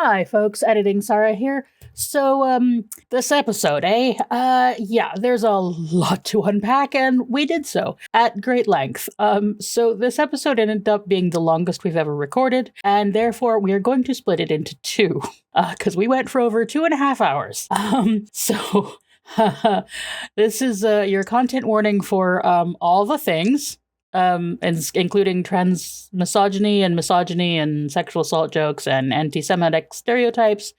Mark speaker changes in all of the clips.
Speaker 1: Hi, folks. Editing Sara here. So, this episode, yeah, there's a lot to unpack, and we did so at great length. So this episode ended up being the longest we've ever recorded, and therefore we are going to split it into two, because we went for over 2.5 hours. This is your content warning for all the things. Including trans misogyny and sexual assault jokes and anti-Semitic stereotypes.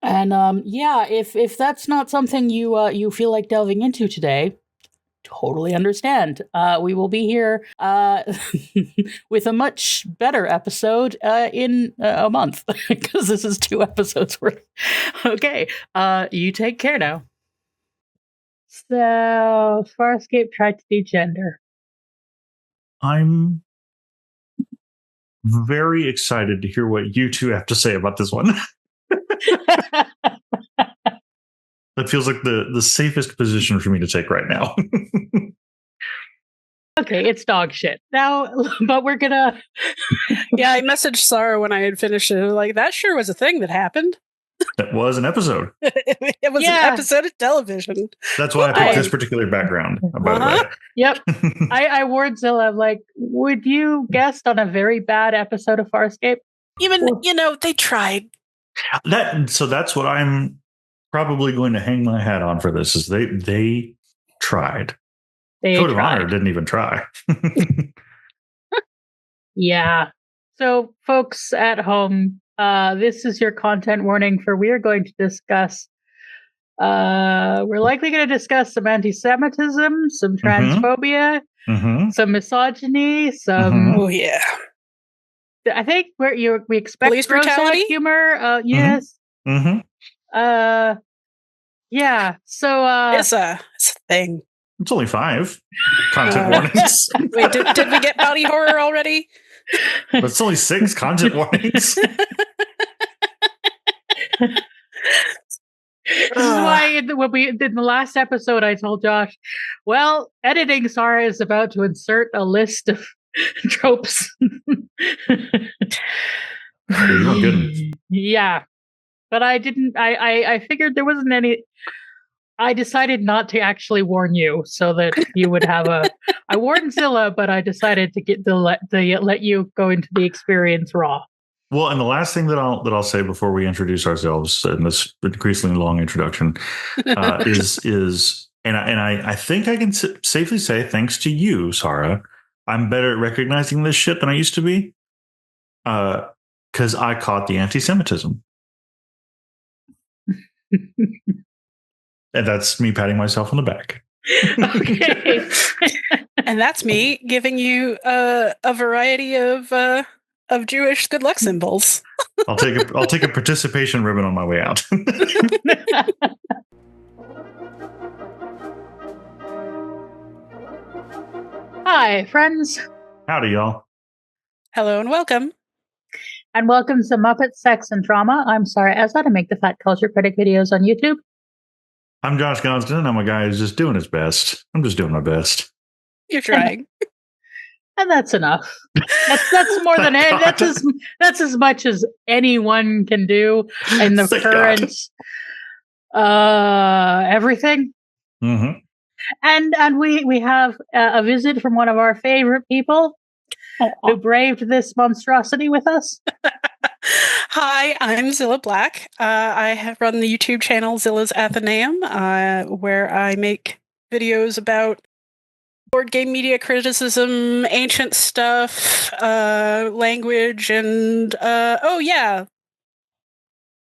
Speaker 1: If that's not something you feel like delving into today, totally understand. We will be here with a much better episode in a month, because this is 2 episodes worth. Okay, you take care now. So, Farscape tried to do gender.
Speaker 2: I'm very excited to hear what you two have to say about this one. That feels like the safest position for me to take right now.
Speaker 1: Okay, it's dog shit. Now, but we're gonna...
Speaker 3: Yeah, I messaged Sara when I had finished it. Like, that sure was a thing that happened.
Speaker 2: That was an episode.
Speaker 3: It was an episode of television.
Speaker 2: That's why I picked this particular background, by the way.
Speaker 1: Yep. I warned Zylla, like, would you guest on a very bad episode of Farscape?
Speaker 3: Even, they tried.
Speaker 2: So that's what I'm probably going to hang my hat on for this, is they tried. Code of Honor didn't even try.
Speaker 1: Yeah. So, folks at home, this is your content warning for we're going to discuss, we're likely going to discuss some anti-Semitism, some transphobia, some misogyny, some...
Speaker 3: Oh, yeah.
Speaker 1: I think we expect
Speaker 3: police brutality
Speaker 1: humor. Yes. Yeah. So
Speaker 3: it's a thing.
Speaker 2: It's only 5 content warnings.
Speaker 3: Wait, did we get body horror already?
Speaker 2: But it's only 6 content warnings.
Speaker 1: This is why in the last episode I told Josh, well, editing Sara is about to insert a list of tropes. Yeah, but I didn't. I figured there wasn't any. I decided not to actually warn you, so that you would have a. I warned Zylla, but I decided to let you go into the experience raw.
Speaker 2: Well, and the last thing that I'll say before we introduce ourselves in this increasingly long introduction is I think I can safely say, thanks to you, Sara, I'm better at recognizing this shit than I used to be, because I caught the anti-Semitism. And that's me patting myself on the back.
Speaker 1: Okay.
Speaker 3: And that's me giving you a variety of Jewish good luck symbols.
Speaker 2: I'll take a participation ribbon on my way out.
Speaker 1: Hi, friends.
Speaker 2: Howdy, y'all.
Speaker 3: Hello and welcome.
Speaker 1: And welcome to Muppet Sex and Drama. I'm Sara Ezzat. I make the Fat Culture Critic videos on YouTube.
Speaker 2: I'm Josh Gosdin, and I'm a guy who's just doing his best. I'm just doing my best.
Speaker 3: You're trying.
Speaker 1: And that's enough. That's more than that's as much as anyone can do in the current everything.
Speaker 2: Mm-hmm.
Speaker 1: And we have a visit from one of our favorite people who braved this monstrosity with us.
Speaker 3: Hi, I'm Zylla Black. I have run the YouTube channel Zylla's Athenaeum, where I make videos about board game media criticism, ancient stuff, language, and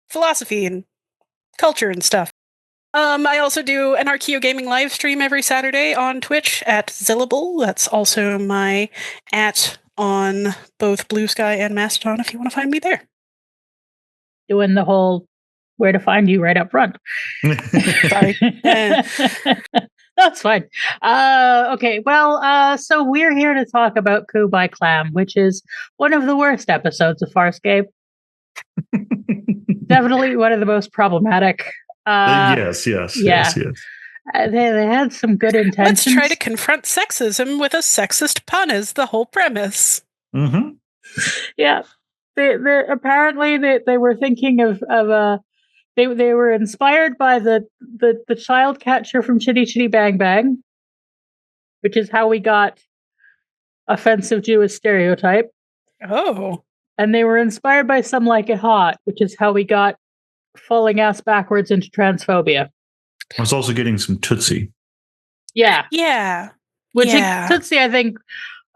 Speaker 3: philosophy and culture and stuff. I also do an Archeo Gaming live stream every Saturday on Twitch at Zillable. That's also my @ on both Blue Sky and Mastodon if you want to find me there.
Speaker 1: Doing the whole where to find you right up front.
Speaker 3: Sorry.
Speaker 1: That's fine. Okay, well, so we're here to talk about Coup by Clam, which is one of the worst episodes of Farscape. Definitely one of the most problematic.
Speaker 2: Yes.
Speaker 1: They had some good intentions.
Speaker 3: Let's try to confront sexism with a sexist pun as the whole premise.
Speaker 2: Mm-hmm.
Speaker 1: Yeah. Apparently they were thinking of they were inspired by the child catcher from Chitty Chitty Bang Bang, which is how we got offensive Jewish stereotype.
Speaker 3: Oh.
Speaker 1: And they were inspired by Some Like It Hot, which is how we got falling ass backwards into transphobia.
Speaker 2: I was also getting some Tootsie.
Speaker 1: Yeah.
Speaker 3: Yeah.
Speaker 1: Which Tootsie, I think,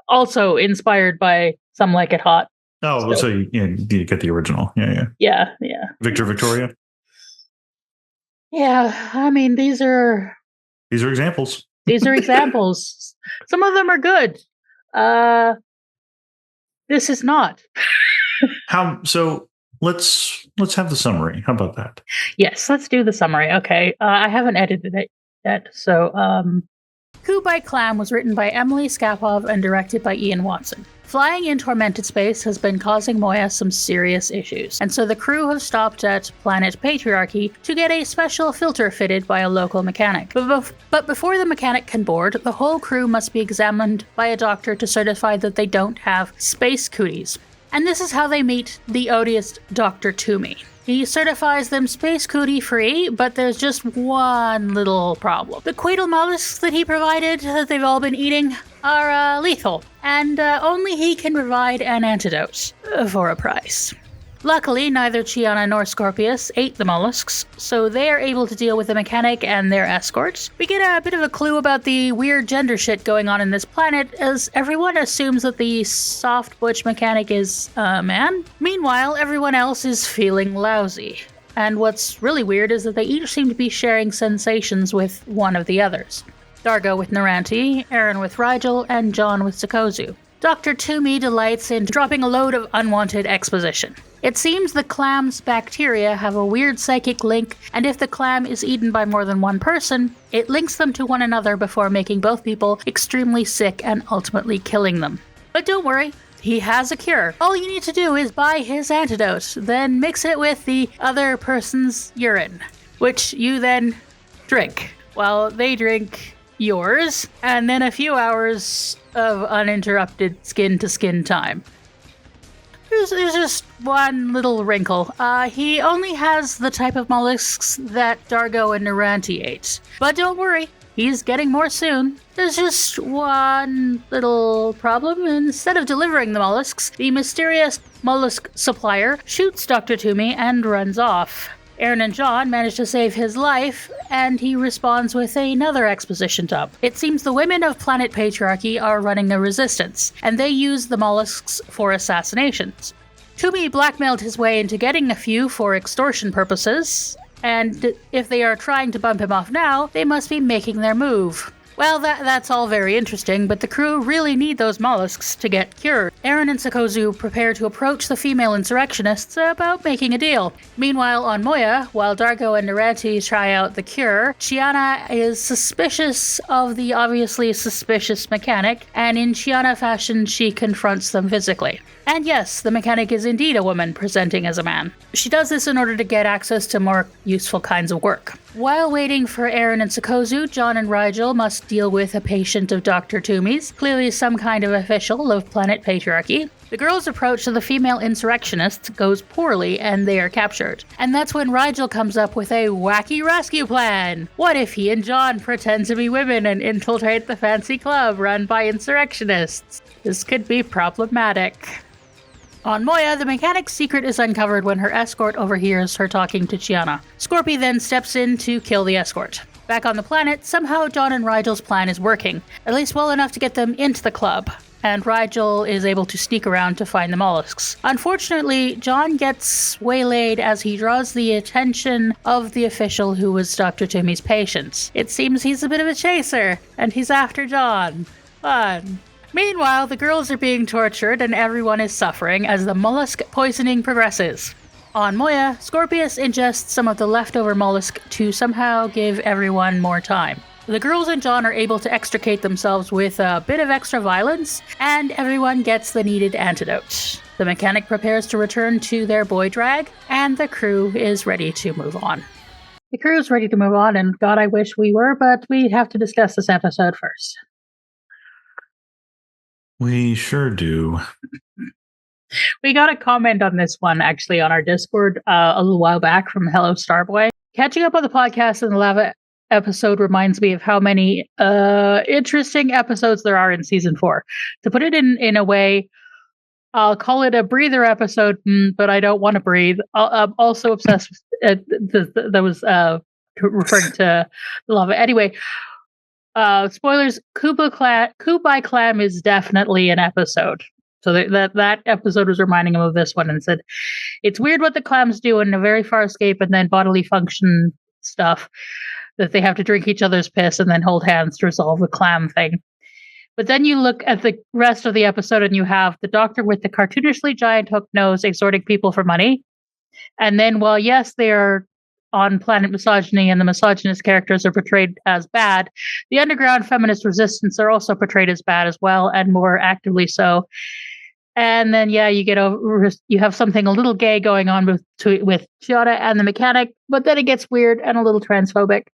Speaker 1: also inspired by Some Like It Hot.
Speaker 2: Oh, so you get the original. Yeah. Victor Victoria?
Speaker 1: Yeah, I mean, these are
Speaker 2: examples.
Speaker 1: These are examples. Some of them are good. This is not.
Speaker 2: So let's have the summary. How about that?
Speaker 1: Yes, let's do the summary. Okay. I haven't edited it yet. So, Coup by Clam was written by Emily Skapov and directed by Ian Watson. Flying in tormented space has been causing Moya some serious issues, and so the crew have stopped at Planet Patriarchy to get a special filter fitted by a local mechanic. But before the mechanic can board, the whole crew must be examined by a doctor to certify that they don't have space cooties. And this is how they meet the odious Dr. Toomey. He certifies them space cootie free, but there's just one little problem. The Quaedal mollusks that he provided, that they've all been eating, are lethal, and only he can provide an antidote for a price. Luckily, neither Chiana nor Scorpius ate the mollusks, so they are able to deal with the mechanic and their escorts. We get a bit of a clue about the weird gender shit going on in this planet, as everyone assumes that the soft butch mechanic is a man. Meanwhile, everyone else is feeling lousy. And what's really weird is that they each seem to be sharing sensations with one of the others. Dargo with Naranti, Aaron with Rigel, and John with Sokozu. Dr. Toomey delights in dropping a load of unwanted exposition. It seems the clam's bacteria have a weird psychic link, and if the clam is eaten by more than one person, it links them to one another before making both people extremely sick and ultimately killing them. But don't worry, he has a cure. All you need to do is buy his antidote, then mix it with the other person's urine, which you then drink, while they drink yours, and then a few hours of uninterrupted skin-to-skin time. There's just one little wrinkle. He only has the type of mollusks that Dargo and Naranti ate. But don't worry, he's getting more soon. There's just one little problem. Instead of delivering the mollusks, the mysterious mollusk supplier shoots Dr. Toomey and runs off. Aaron and John manage to save his life, and he responds with another exposition dump. It seems the women of Planet Patriarchy are running a resistance, and they use the mollusks for assassinations. Toomey blackmailed his way into getting a few for extortion purposes, and if they are trying to bump him off now, they must be making their move. Well, that's all very interesting, but the crew really need those mollusks to get cured. Aaron and Sokozu prepare to approach the female insurrectionists about making a deal. Meanwhile, on Moya, while Dargo and Naranti try out the cure, Chiana is suspicious of the obviously suspicious mechanic, and in Chiana fashion, she confronts them physically. And yes, the mechanic is indeed a woman presenting as a man. She does this in order to get access to more useful kinds of work. While waiting for Aaron and Sokozu, John and Rigel must deal with a patient of Dr. Toomey's, clearly some kind of official of Planet Patriarchy. The girls' approach to the female insurrectionists goes poorly and they are captured. And that's when Rigel comes up with a wacky rescue plan. What if he and John pretend to be women and infiltrate the fancy club run by insurrectionists? This could be problematic. On Moya, the mechanic's secret is uncovered when her escort overhears her talking to Chiana. Scorpy then steps in to kill the escort. Back on the planet, somehow John and Rigel's plan is working, at least well enough to get them into the club, and Rigel is able to sneak around to find the mollusks. Unfortunately, John gets waylaid as he draws the attention of the official who was Dr. Toomey's patient. It seems he's a bit of a chaser, and he's after John. Fun. Meanwhile, the girls are being tortured and everyone is suffering as the mollusk poisoning progresses. On Moya, Scorpius ingests some of the leftover mollusk to somehow give everyone more time. The girls and John are able to extricate themselves with a bit of extra violence, and everyone gets the needed antidote. The mechanic prepares to return to their boy drag, and the crew is ready to move on. The crew is ready to move on, and God, I wish we were, but we have to discuss this episode first.
Speaker 2: We sure do.
Speaker 1: We got a comment on this one actually on our Discord a little while back from Hello Starboy. Catching up on the podcast and the lava episode reminds me of how many interesting episodes there are in season 4. To put it in a way, I'll call it a breather episode, but I don't want to breathe. I'm also obsessed with that was referring to the lava. Anyway, spoilers, Coup by Clam is definitely an episode. So that episode was reminding him of this one and said, it's weird what the clams do in a very far escape and then bodily function stuff, that they have to drink each other's piss and then hold hands to resolve the clam thing. But then you look at the rest of the episode and you have the doctor with the cartoonishly giant hook nose exhorting people for money. And then, while yes, they are on planet misogyny and the misogynist characters are portrayed as bad, the underground feminist resistance are also portrayed as bad as well, and more actively so. And then, you have something a little gay going on with Giada and the mechanic, but then it gets weird and a little transphobic.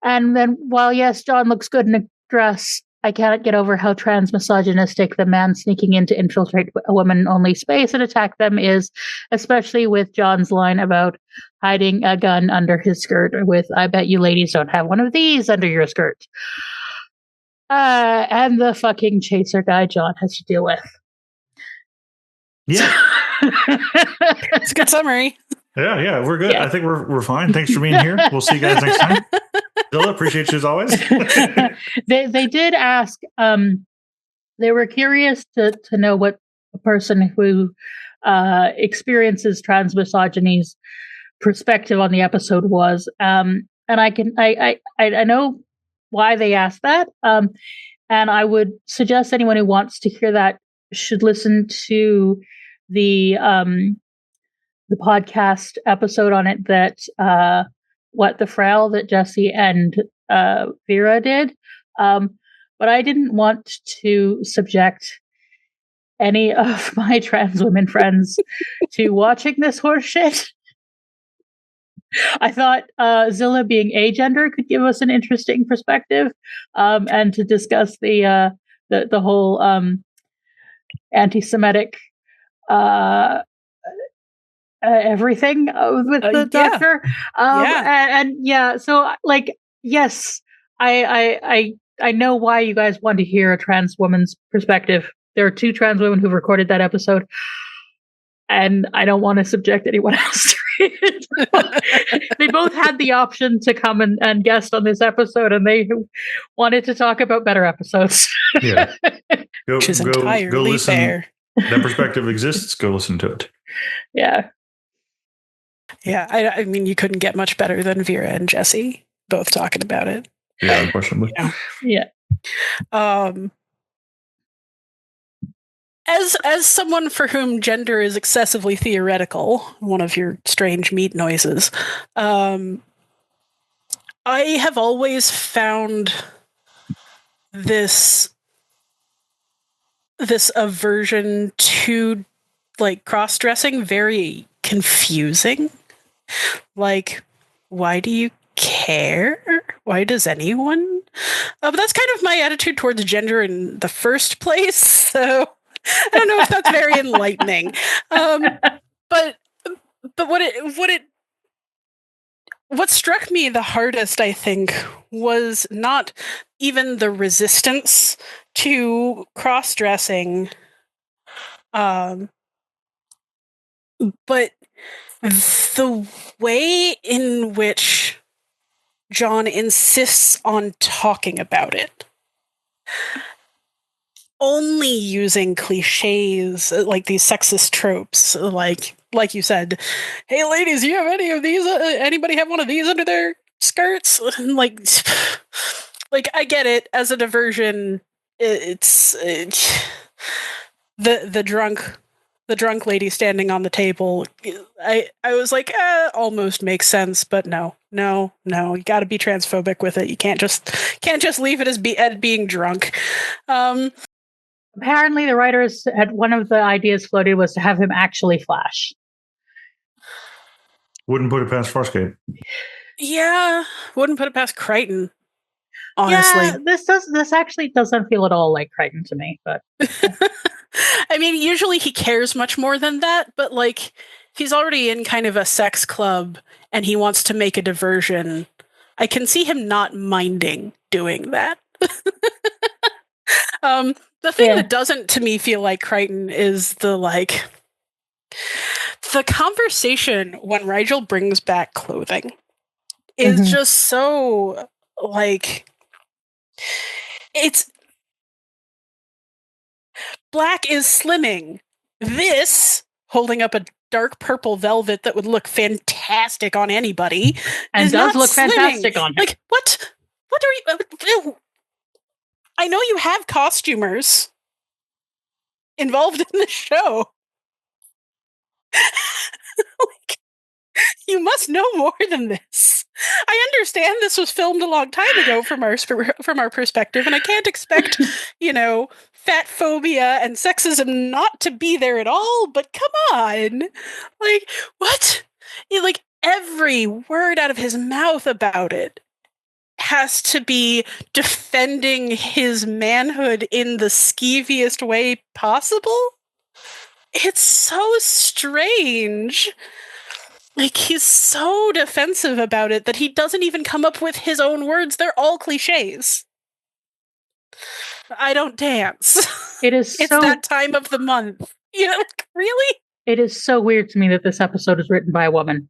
Speaker 1: And then, while yes, John looks good in a dress, I cannot get over how trans-misogynistic the man sneaking in to infiltrate a woman-only space and attack them is, especially with John's line about hiding a gun under his skirt with, I bet you ladies don't have one of these under your skirt. And the fucking chaser guy John has to deal with.
Speaker 2: Yeah.
Speaker 3: It's a good summary.
Speaker 2: Yeah, we're good. Yeah. I think we're fine. Thanks for being here. We'll see you guys next time. Zylla, appreciate you as always.
Speaker 1: They did ask, they were curious to know what a person who experiences trans misogyny's perspective on the episode was. And I know why they asked that. And I would suggest anyone who wants to hear that should listen to the podcast episode on it that What the Frail that Jesse and Vera did. But I didn't want to subject any of my trans women friends to watching this horse shit. I thought Zylla being agender could give us an interesting perspective, and to discuss the whole anti-Semitic everything with the doctor. So like, yes, I know why you guys want to hear a trans woman's perspective. There are 2 trans women who've recorded that episode, and I don't want to subject anyone else to it. They both had the option to come and guest on this episode, and they wanted to talk about better episodes.
Speaker 2: Yeah.
Speaker 3: Which is entirely
Speaker 2: listen.
Speaker 3: fair.
Speaker 2: That perspective exists. Go listen to it.
Speaker 1: Yeah.
Speaker 3: Yeah, I mean, you couldn't get much better than Vera and Jesse both talking about it.
Speaker 2: Yeah, unquestionably.
Speaker 1: Yeah.
Speaker 3: As someone for whom gender is excessively theoretical, one of your strange meat noises, I have always found this aversion to like cross-dressing very confusing. Like, why do you care? Why does anyone? But that's kind of my attitude towards gender in the first place. So I don't know if that's very enlightening. But what struck me the hardest, I think, was not even the resistance to cross-dressing, but the way in which John insists on talking about it. Only using cliches, like these sexist tropes, like you said, hey ladies, you have any of these? Anybody have one of these under their skirts? Like I get it. As a diversion, it's the drunk lady standing on the table. I was like, almost makes sense, but no, you got to be transphobic with it. You can't just leave it as being drunk.
Speaker 1: Apparently, the writers had one of the ideas floated was to have him actually Flash.
Speaker 2: Wouldn't put it past Farscape.
Speaker 3: Yeah, wouldn't put it past Crichton. Honestly,
Speaker 1: yeah, this actually doesn't feel at all like Crichton to me, but
Speaker 3: I mean, usually he cares much more than that, but like he's already in kind of a sex club and he wants to make a diversion. I can see him not minding doing that. The thing that doesn't to me feel like Crichton is the conversation when Rigel brings back clothing is just so it's Black is slimming. This, holding up a dark purple velvet that would look fantastic on anybody,
Speaker 1: and does look fantastic on him.
Speaker 3: Like, what? What are you? I know you have costumers involved in the show. You must know more than this. I understand this was filmed a long time ago from our perspective, and I can't expect, fat phobia and sexism not to be there at all, but come on. Like, what? Every word out of his mouth about it has to be defending his manhood in the skeeviest way possible. It's so strange. He's so defensive about it that he doesn't even come up with his own words. They're all cliches. I don't dance. It's that time of the month. Really?
Speaker 1: It is so weird to me that this episode is written by a woman.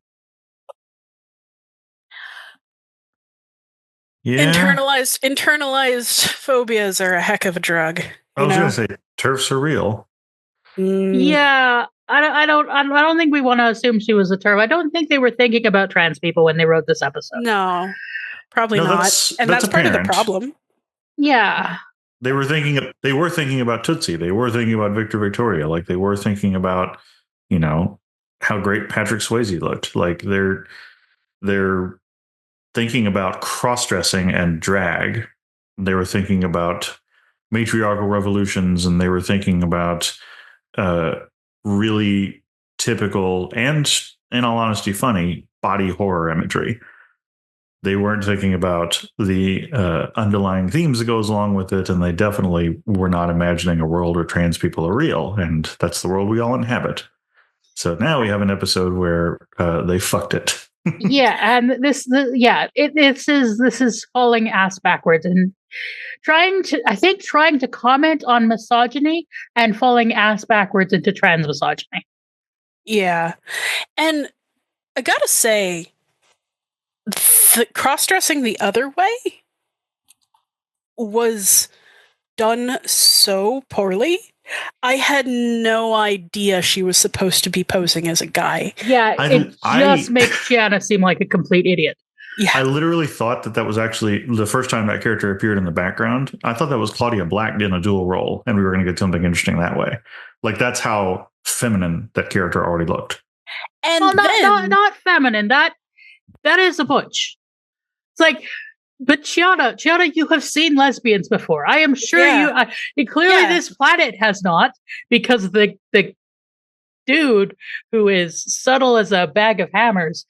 Speaker 2: Yeah.
Speaker 3: Internalized phobias are a heck of a drug.
Speaker 2: I was going to say, TERFs are real.
Speaker 1: Yeah. I don't think we want to assume she was a TERF. I don't think they were thinking about trans people when they wrote this episode.
Speaker 3: No, probably not. That's part of the problem.
Speaker 1: Yeah.
Speaker 2: They were thinking about Tootsie. They were thinking about Victor Victoria. They were thinking about, how great Patrick Swayze looked. They're thinking about cross-dressing and drag. They were thinking about matriarchal revolutions, and they were thinking about really typical and, in all honesty, funny body horror imagery. They weren't thinking about the underlying themes that goes along with it, and they definitely were not imagining a world where trans people are real, and that's the world we all inhabit. So now we have an episode where they fucked it.
Speaker 1: Yeah, and this is falling ass backwards and trying to comment on misogyny and falling ass backwards into trans misogyny.
Speaker 3: Yeah, and I gotta say, cross-dressing the other way was done so poorly. I had no idea she was supposed to be posing as a guy.
Speaker 1: Yeah, it just makes Gianna seem like a complete idiot.
Speaker 3: Yeah.
Speaker 2: I literally thought that was actually the first time that character appeared in the background. I thought that was Claudia Black in a dual role, and we were going to get something interesting that way. That's how feminine that character already looked.
Speaker 3: And
Speaker 1: not feminine. That is a butch. It's but Gianna, you have seen lesbians before. I am sure you. Clearly, this planet has not, because the dude who is subtle as a bag of hammers,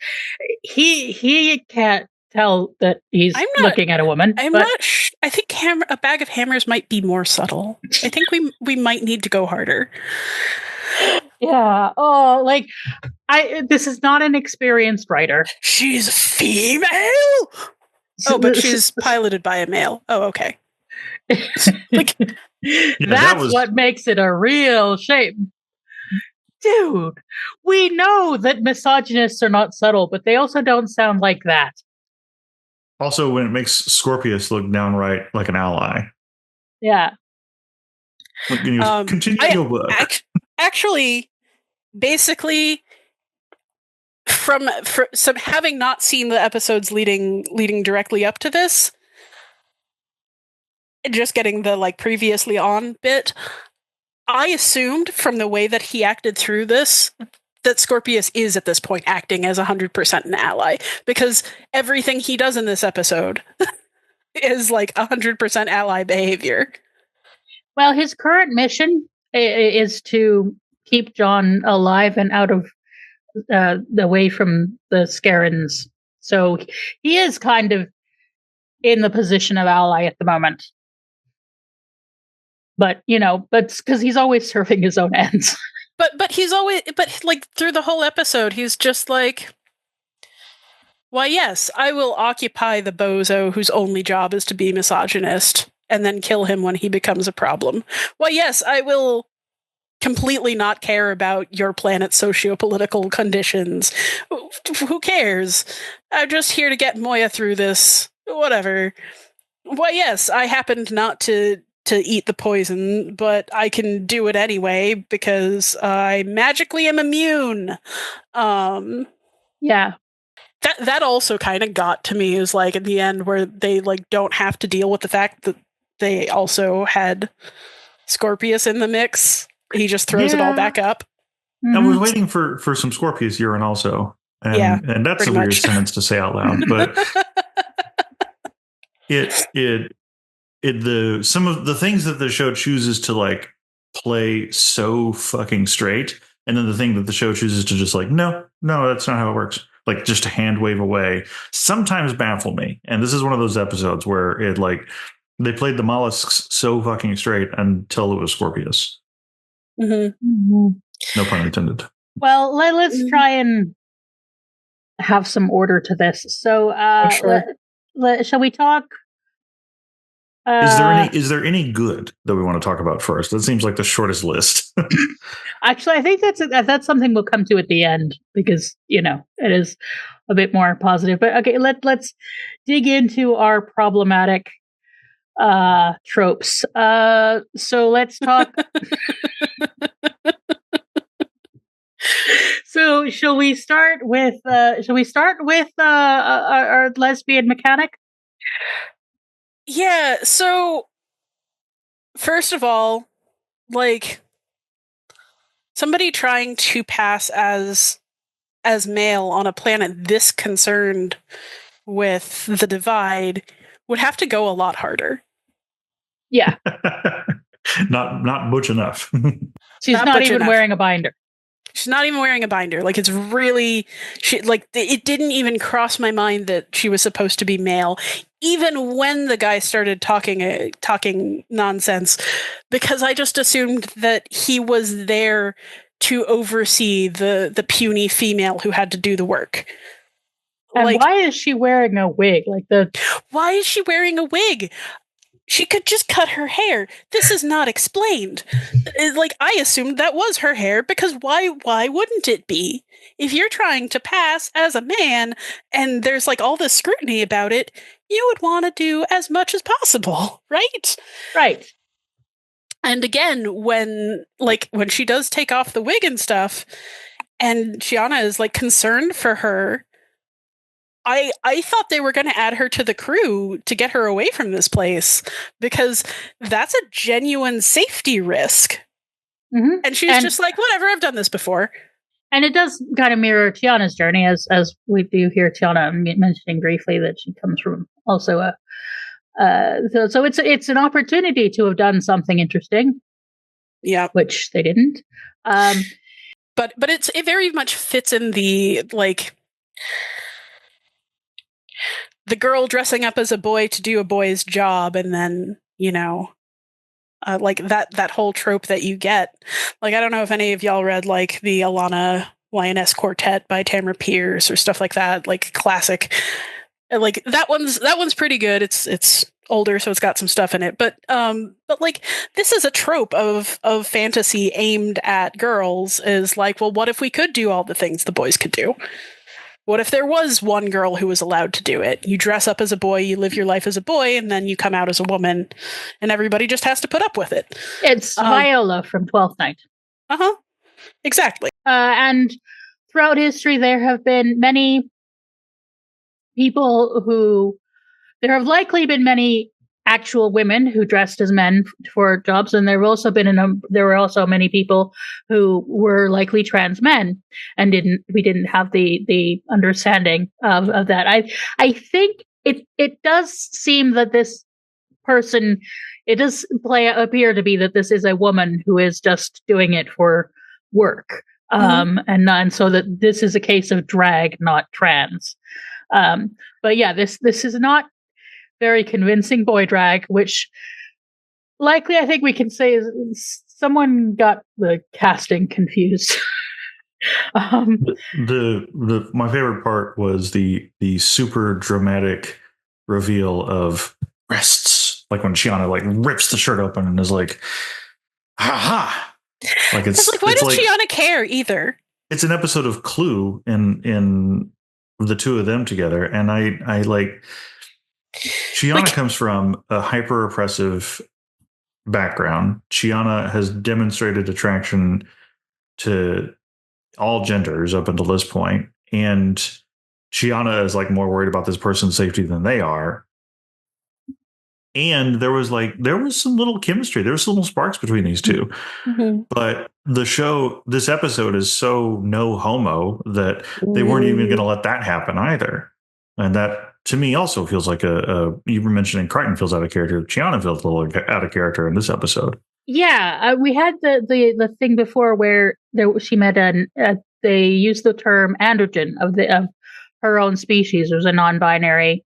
Speaker 1: he can't tell that he's looking at a woman.
Speaker 3: I'm not. I think a bag of hammers might be more subtle. I think we might need to go harder.
Speaker 1: Yeah. Oh, this is not an experienced writer.
Speaker 3: She's female. Oh, but she's piloted by a male. Oh, okay.
Speaker 1: That's what makes it a real shame. Dude, we know that misogynists are not subtle, but they also don't sound like that.
Speaker 2: Also, when it makes Scorpius look downright like an ally.
Speaker 1: Yeah.
Speaker 2: Continue your work.
Speaker 3: Actually, basically, from some having not seen the episodes leading directly up to this, just getting the previously on bit, I assumed from the way that he acted through this that Scorpius is at this point acting as 100% an ally, because everything he does in this episode is 100% ally behavior.
Speaker 1: Well, his current mission is to keep John alive and out of away from the Scarans. So he is kind of in the position of ally at the moment. But but because he's always serving his own ends.
Speaker 3: But he's always, but like through the whole episode, he's just like, why, yes, I will occupy the bozo whose only job is to be misogynist and then kill him when he becomes a problem. Why, yes, I will completely not care about your planet's socio-political conditions. Who cares? I'm just here to get Moya through this. Whatever. Why, yes, I happened not to eat the poison, but I can do it anyway because I magically am immune.
Speaker 1: Yeah.
Speaker 3: That also kind of got to me, is like at the end where they like don't have to deal with the fact that they also had Scorpius in the mix. He just throws it all back up.
Speaker 2: I was waiting for some Scorpius urine also. And that's a weird sentence to say out loud, but some of the things that the show chooses to like play so fucking straight, and then the thing that the show chooses to just like, no, that's not how it works. Like just to hand wave away, sometimes baffle me. And this is one of those episodes where it like they played the mollusks so fucking straight until it was Scorpius.
Speaker 1: Mm-hmm.
Speaker 2: No pun intended.
Speaker 1: Well, let's try and have some order to this. So,
Speaker 3: sure.
Speaker 1: Shall we talk?
Speaker 2: Is there any good that we want to talk about first? That seems like the shortest list.
Speaker 1: Actually, I think that's something we'll come to at the end because it is a bit more positive. But okay, let's dig into our problematic tropes. So let's talk. So shall we start with our lesbian mechanic?
Speaker 3: Yeah, so first of all, like somebody trying to pass as male on a planet this concerned with the divide would have to go a lot harder.
Speaker 1: Yeah.
Speaker 2: not butch enough.
Speaker 1: She's not even wearing a binder.
Speaker 3: She's not even wearing a binder. Like it's really, it didn't even cross my mind that she was supposed to be male, even when the guy started talking nonsense, because I just assumed that he was there to oversee the puny female who had to do the work.
Speaker 1: And why is she wearing a wig?
Speaker 3: Why is she wearing a wig? She could just cut her hair. This is not explained. Like, I assumed that was her hair because why wouldn't it be? If you're trying to pass as a man and there's like all this scrutiny about it, you would want to do as much as possible, right?
Speaker 1: Right.
Speaker 3: And again, when she does take off the wig and stuff, and Shiana is like concerned for her, I thought they were going to add her to the crew to get her away from this place because that's a genuine safety risk.
Speaker 1: Mm-hmm.
Speaker 3: And she's just like, whatever, I've done this before.
Speaker 1: And it does kind of mirror Tiana's journey, as we do hear Tiana mentioning briefly that she comes from also so it's an opportunity to have done something interesting.
Speaker 3: Yeah,
Speaker 1: which they didn't.
Speaker 3: But it very much fits in the like the girl dressing up as a boy to do a boy's job, and then like that whole trope that you get. Like, I don't know if any of y'all read like the Alana Lioness Quartet by Tamara Pierce or stuff like that, like classic. Like that one's pretty good. It's older, so it's got some stuff in it. But like this is a trope of fantasy aimed at girls, is like, well, what if we could do all the things the boys could do? What if there was one girl who was allowed to do it? You dress up as a boy, you live your life as a boy, and then you come out as a woman, and everybody just has to put up with it.
Speaker 1: It's Viola from Twelfth Night.
Speaker 3: Uh-huh. Exactly.
Speaker 1: And throughout history, there have been many people there have likely been many actual women who dressed as men for jobs, and there were also many people who were likely trans men, and we didn't have the understanding of that. I think it does seem that this person, it does appear to be that this is a woman who is just doing it for work, and so that this is a case of drag, not trans. But yeah, this is not very convincing boy drag, which likely I think we can say is someone got the casting confused.
Speaker 2: The my favorite part was the super dramatic reveal of breasts, like when Chiana like rips the shirt open and is like, "Ha ha!" Like
Speaker 3: It's like, why
Speaker 2: it's
Speaker 3: does
Speaker 2: like
Speaker 3: Chiana care either?
Speaker 2: it's an episode of Clue in the two of them together, and I like Chiana comes from a hyper oppressive background. Chiana has demonstrated attraction to all genders up until this point, and Chiana is like more worried about this person's safety than they are. And there was some little chemistry. There was some little sparks between these two.
Speaker 3: Mm-hmm.
Speaker 2: But this episode is so no homo that they weren't even going to let that happen either. And that to me also feels like you were mentioning Crichton feels out of character. Chiana feels a little out of character in this episode.
Speaker 1: Yeah, we had the thing before where she met they used the term androgen of her own species. It was a non-binary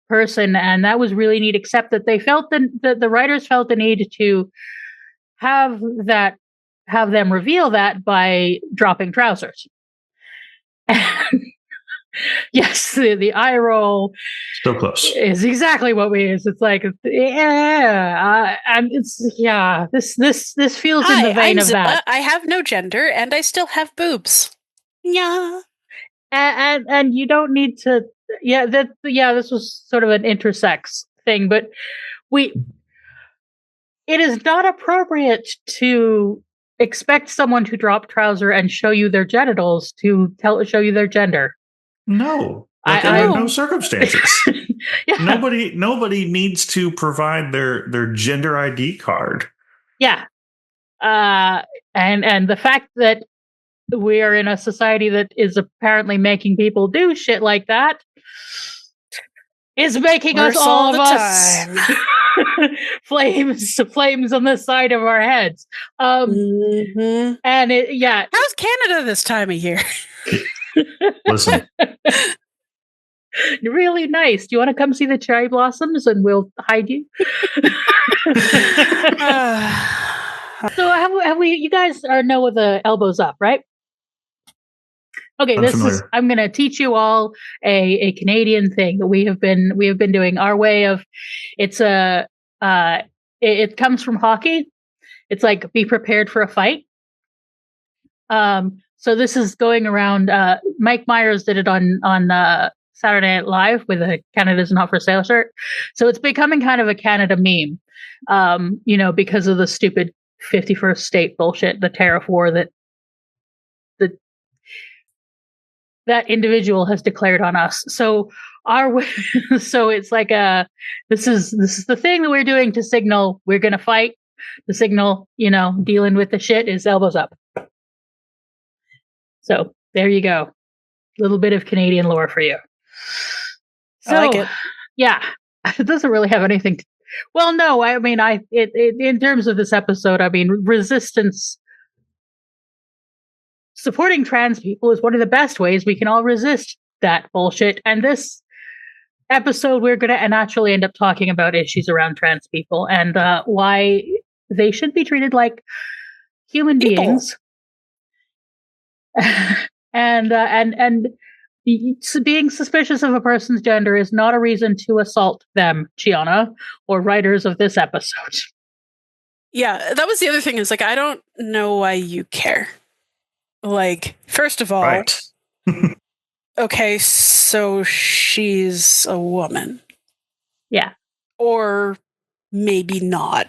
Speaker 1: person, and that was really neat. Except that they felt the writers felt the need to have them reveal that by dropping trousers. Yes, the eye roll.
Speaker 2: So close
Speaker 1: is exactly what we use. It's like, and this feels in the vein of that.
Speaker 3: I have no gender, and I still have boobs. Yeah,
Speaker 1: and you don't need to. This was sort of an intersex thing, but it is not appropriate to expect someone to drop trouser and show you their genitals to show you their gender.
Speaker 2: No, under no circumstances. Yeah. Nobody needs to provide their gender ID card.
Speaker 1: Yeah, and the fact that we are in a society that is apparently making people do shit like that is making us all of us flames on the side of our heads. And
Speaker 3: how's Canada this time of year?
Speaker 2: Listen.
Speaker 1: Really nice. Do you want to come see the cherry blossoms and we'll hide you? So have we? You guys know what the elbows up, right? Okay, I'm going to teach you all a Canadian thing that we have been doing. Our way of it comes from hockey. It's like be prepared for a fight. So this is going around. Mike Myers did it on Saturday Night Live with a Canada's Not for Sale shirt. So it's becoming kind of a Canada meme, because of the stupid 51st state bullshit, the tariff war that individual has declared on us. So so it's like this is the thing that we're doing to signal we're going to fight. The signal, dealing with the shit is elbows up. So there you go. A little bit of Canadian lore for you. So,
Speaker 3: I like it.
Speaker 1: Yeah, it doesn't really have anything. Well, no, I mean, in terms of this episode, I mean, resistance, supporting trans people is one of the best ways we can all resist that bullshit. And this episode, we're going to naturally end up talking about issues around trans people and why they should be treated like human beings. And being suspicious of a person's gender is not a reason to assault them, Chiana, or writers of this episode.
Speaker 3: Yeah, that was the other thing is, like, I don't know why you care. Like, first of all,
Speaker 2: right.
Speaker 3: Okay, so she's a woman.
Speaker 1: Yeah.
Speaker 3: Or maybe not.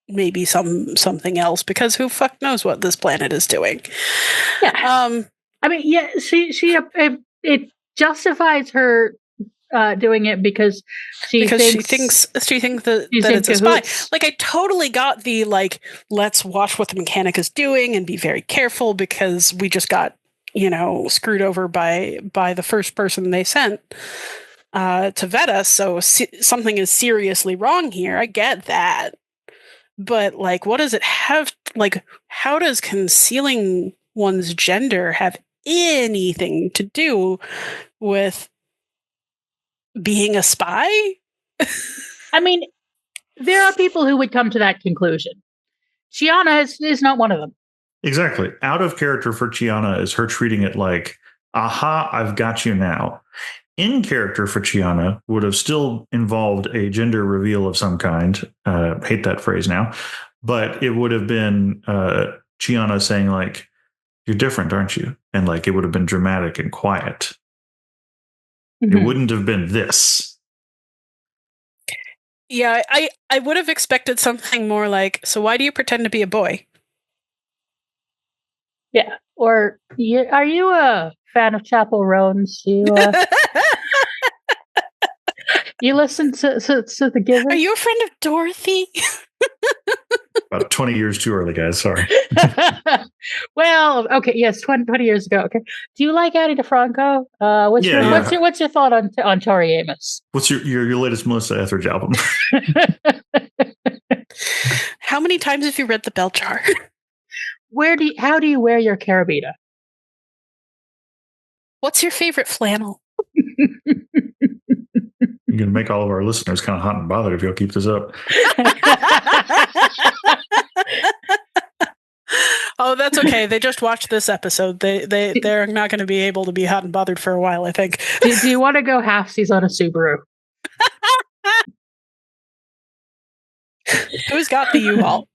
Speaker 3: Maybe something else, because who fuck knows what this planet is doing.
Speaker 1: Yeah. I mean, yeah, it justifies her doing it because she thinks that it's a spy.
Speaker 3: Like, I totally got the, like, let's watch what the mechanic is doing and be very careful because we just got, screwed over by the first person they sent to vet us. So something is seriously wrong here. I get that. But, like, what does it have? Like, how does concealing one's gender have anything to do with being a spy?
Speaker 1: I mean, There are people who would come to that conclusion. Chiana is not one of them.
Speaker 2: Exactly. Out of character for Chiana is her treating it like, aha, I've got you now. In character for Chiana would have still involved a gender reveal of some kind. Hate that phrase now. But it would have been Chiana saying, like, you're different, aren't you? And like, it would have been dramatic and quiet.
Speaker 1: Mm-hmm.
Speaker 2: It wouldn't have been this.
Speaker 3: Yeah, I would have expected something more like, so why do you pretend to be a boy?
Speaker 1: Yeah. Or are you a fan of Chapel Roan's? You listen to The Giver?
Speaker 3: Are you a friend of Dorothy?
Speaker 2: About 20 years too early, guys. Sorry.
Speaker 1: Well, okay, yes, 20 years ago. Okay. Do you like Annie DeFranco? What's your thought on Tori Amos?
Speaker 2: What's your latest Melissa Etheridge album?
Speaker 3: How many times have you read The Bell Jar?
Speaker 1: How do you wear your carabiner?
Speaker 3: What's your favorite flannel?
Speaker 2: You're going to make all of our listeners kind of hot and bothered if you'll keep this up.
Speaker 3: Oh, that's okay. They just watched this episode. They're not going to be able to be hot and bothered for a while, I think.
Speaker 1: Do you want to go halfsies on a Subaru?
Speaker 3: Who's got the U-Haul?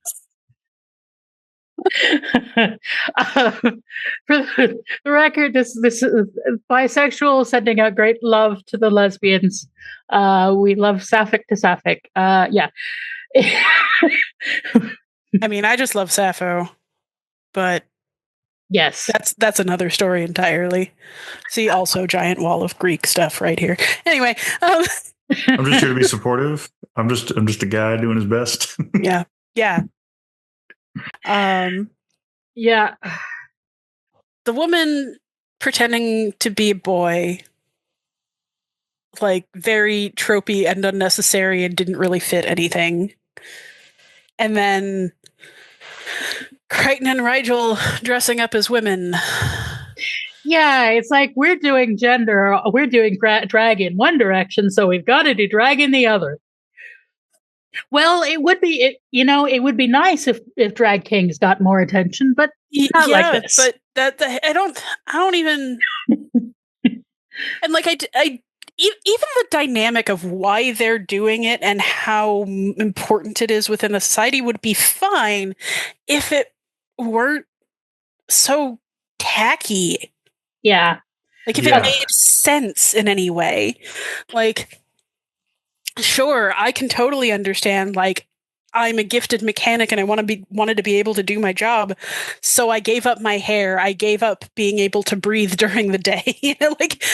Speaker 1: For the record, this is bisexual sending out great love to the lesbians. We love Sapphic to Sapphic. Yeah.
Speaker 3: I mean, I just love Sappho, but
Speaker 1: yes,
Speaker 3: that's another story entirely. See, also giant wall of Greek stuff right here. Anyway,
Speaker 2: I'm just here to be supportive. I'm just a guy doing his best.
Speaker 3: Yeah.
Speaker 1: Yeah.
Speaker 3: The woman pretending to be a boy, like, very tropey and unnecessary and didn't really fit anything. And then Crichton and Rigel dressing up as women.
Speaker 1: Yeah, it's like we're doing drag in one direction, so we've got to do drag in the other. Well, it would be nice if drag kings got more attention, but not like this.
Speaker 3: But I don't even. And like even the dynamic of why they're doing it and how important it is within the society would be fine if it weren't so tacky.
Speaker 1: Yeah.
Speaker 3: Like, if it made sense in any way. Like, sure, I can totally understand, like, I'm a gifted mechanic and I wanted to be able to do my job, so I gave up my hair. I gave up being able to breathe during the day. I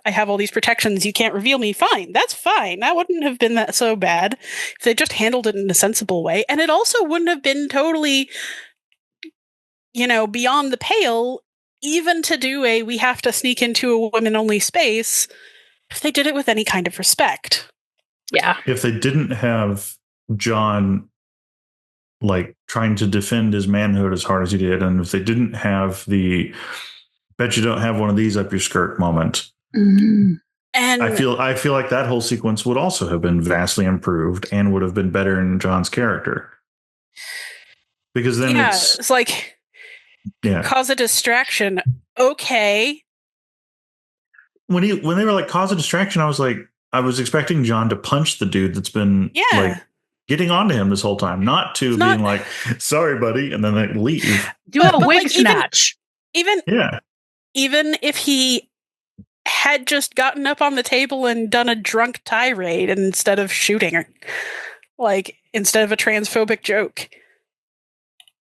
Speaker 3: have all these protections. You can't reveal me. Fine, that's fine. That wouldn't have been that so bad if they just handled it in a sensible way, and it also wouldn't have been totally, beyond the pale, even to do we have to sneak into a women-only space, if they did it with any kind of respect.
Speaker 1: Yeah.
Speaker 2: If they didn't have John, like, trying to defend his manhood as hard as he did, and if they didn't have the "bet you don't have one of these up your skirt" moment,
Speaker 1: mm-hmm.
Speaker 3: And
Speaker 2: I feel like that whole sequence would also have been vastly improved and would have been better in John's character. Because then it's
Speaker 3: like, cause a distraction. Okay.
Speaker 2: When they were like, cause a distraction, I was expecting John to punch the dude that's been like getting onto him this whole time, not being like, "Sorry, buddy," and then they leave.
Speaker 1: Do a wig snatch.
Speaker 3: Even if he had just gotten up on the table and done a drunk tirade instead of shooting her, like, instead of a transphobic joke.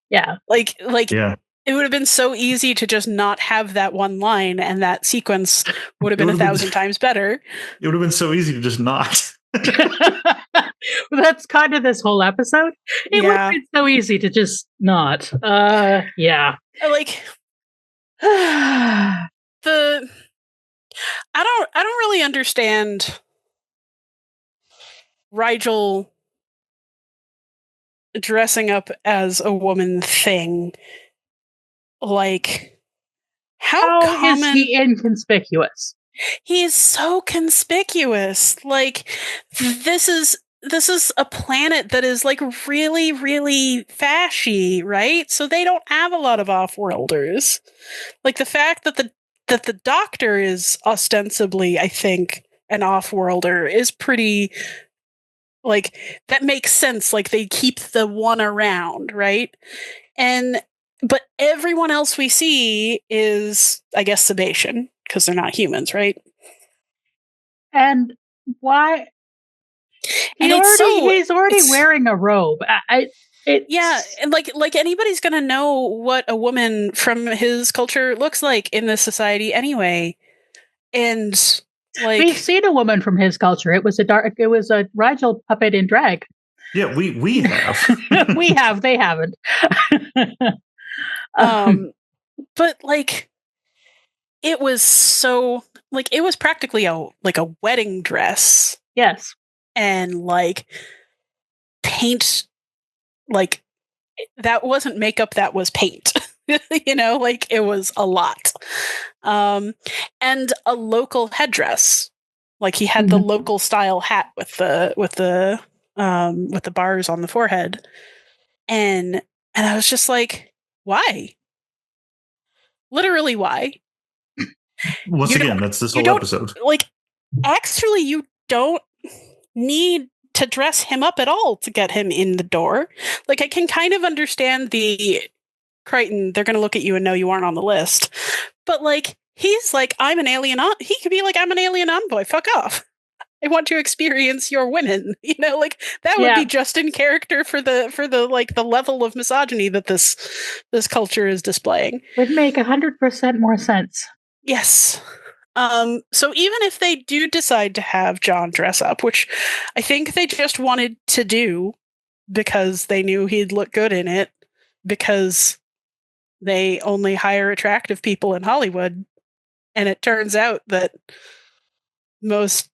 Speaker 1: Yeah.
Speaker 3: It would have been so easy to just not have that one line, and that sequence would have been 1,000 times better.
Speaker 2: It would have been so easy to just not.
Speaker 1: Well, that's kind of this whole episode. It would have been so easy to just not. Yeah.
Speaker 3: Like, I don't really understand Rigel dressing up as a woman thing. Like, how common
Speaker 1: is he inconspicuous?
Speaker 3: He is so conspicuous. Like, this is this is a planet that is like really, really fashy, right? So they don't have a lot of off-worlders. Like the fact that the doctor is ostensibly, I think, an off-worlder is pretty, like, that makes sense. Like they keep the one around, right? But everyone else we see is, I guess, Sebastian, because they're not humans, right?
Speaker 1: And why?
Speaker 3: And
Speaker 1: He's already wearing a robe.
Speaker 3: Yeah, and like anybody's gonna know what a woman from his culture looks like in this society anyway. And like,
Speaker 1: we've seen a woman from his culture. It was a Rigel puppet in drag.
Speaker 2: Yeah, we have.
Speaker 1: We have. They haven't.
Speaker 3: But like, it was so, like, it was practically a wedding dress.
Speaker 1: Yes.
Speaker 3: And like paint, like that wasn't makeup, that was paint. You know, like it was a lot. And a local headdress. Like he had the local style hat with the bars on the forehead. And I was just like, why? Literally, why?
Speaker 2: Once again, that's this whole episode.
Speaker 3: Like, actually, you don't need to dress him up at all to get him in the door. Like, I can kind of understand the Crichton, they're going to look at you and know you aren't on the list. But, like, he's like, I'm an alien. He could be like, I'm an alien envoy. Fuck off. I want to experience your women. You know, like, that would be just in character for the like the level of misogyny that this culture is displaying.
Speaker 1: Would make 100% more sense.
Speaker 3: Yes. So even if they do decide to have John dress up, which I think they just wanted to do because they knew he'd look good in it, because they only hire attractive people in Hollywood, and it turns out that most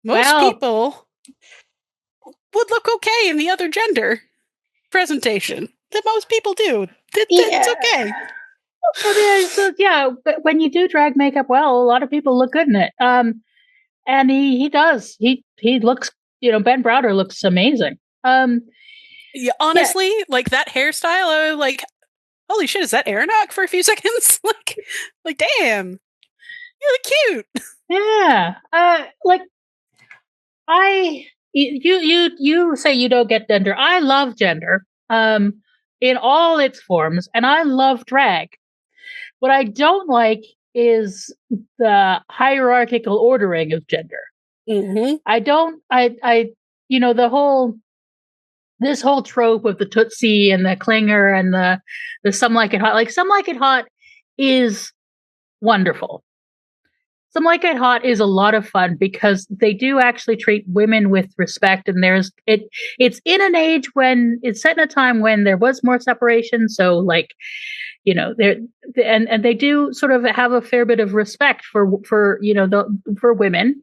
Speaker 3: people would look okay in the other gender presentation. That most people do. It's okay.
Speaker 1: But when you do drag makeup well, a lot of people look good in it. And he does. He looks, Ben Browder looks amazing.
Speaker 3: Yeah, honestly, like that hairstyle, I was like, holy shit, is that Aronach for a few seconds? like damn. You look cute.
Speaker 1: Yeah. You say you don't get gender. I love gender. In all its forms, and I love drag. What I don't like is the hierarchical ordering of gender.
Speaker 3: Mm-hmm.
Speaker 1: This whole trope of the Tootsie and the Clinger and the Some Like It Hot. Like, Some Like It Hot is wonderful. Some Like It Hot is a lot of fun because they do actually treat women with respect, and it's in an age when it's set in a time when there was more separation. So, like, they do sort of have a fair bit of respect for women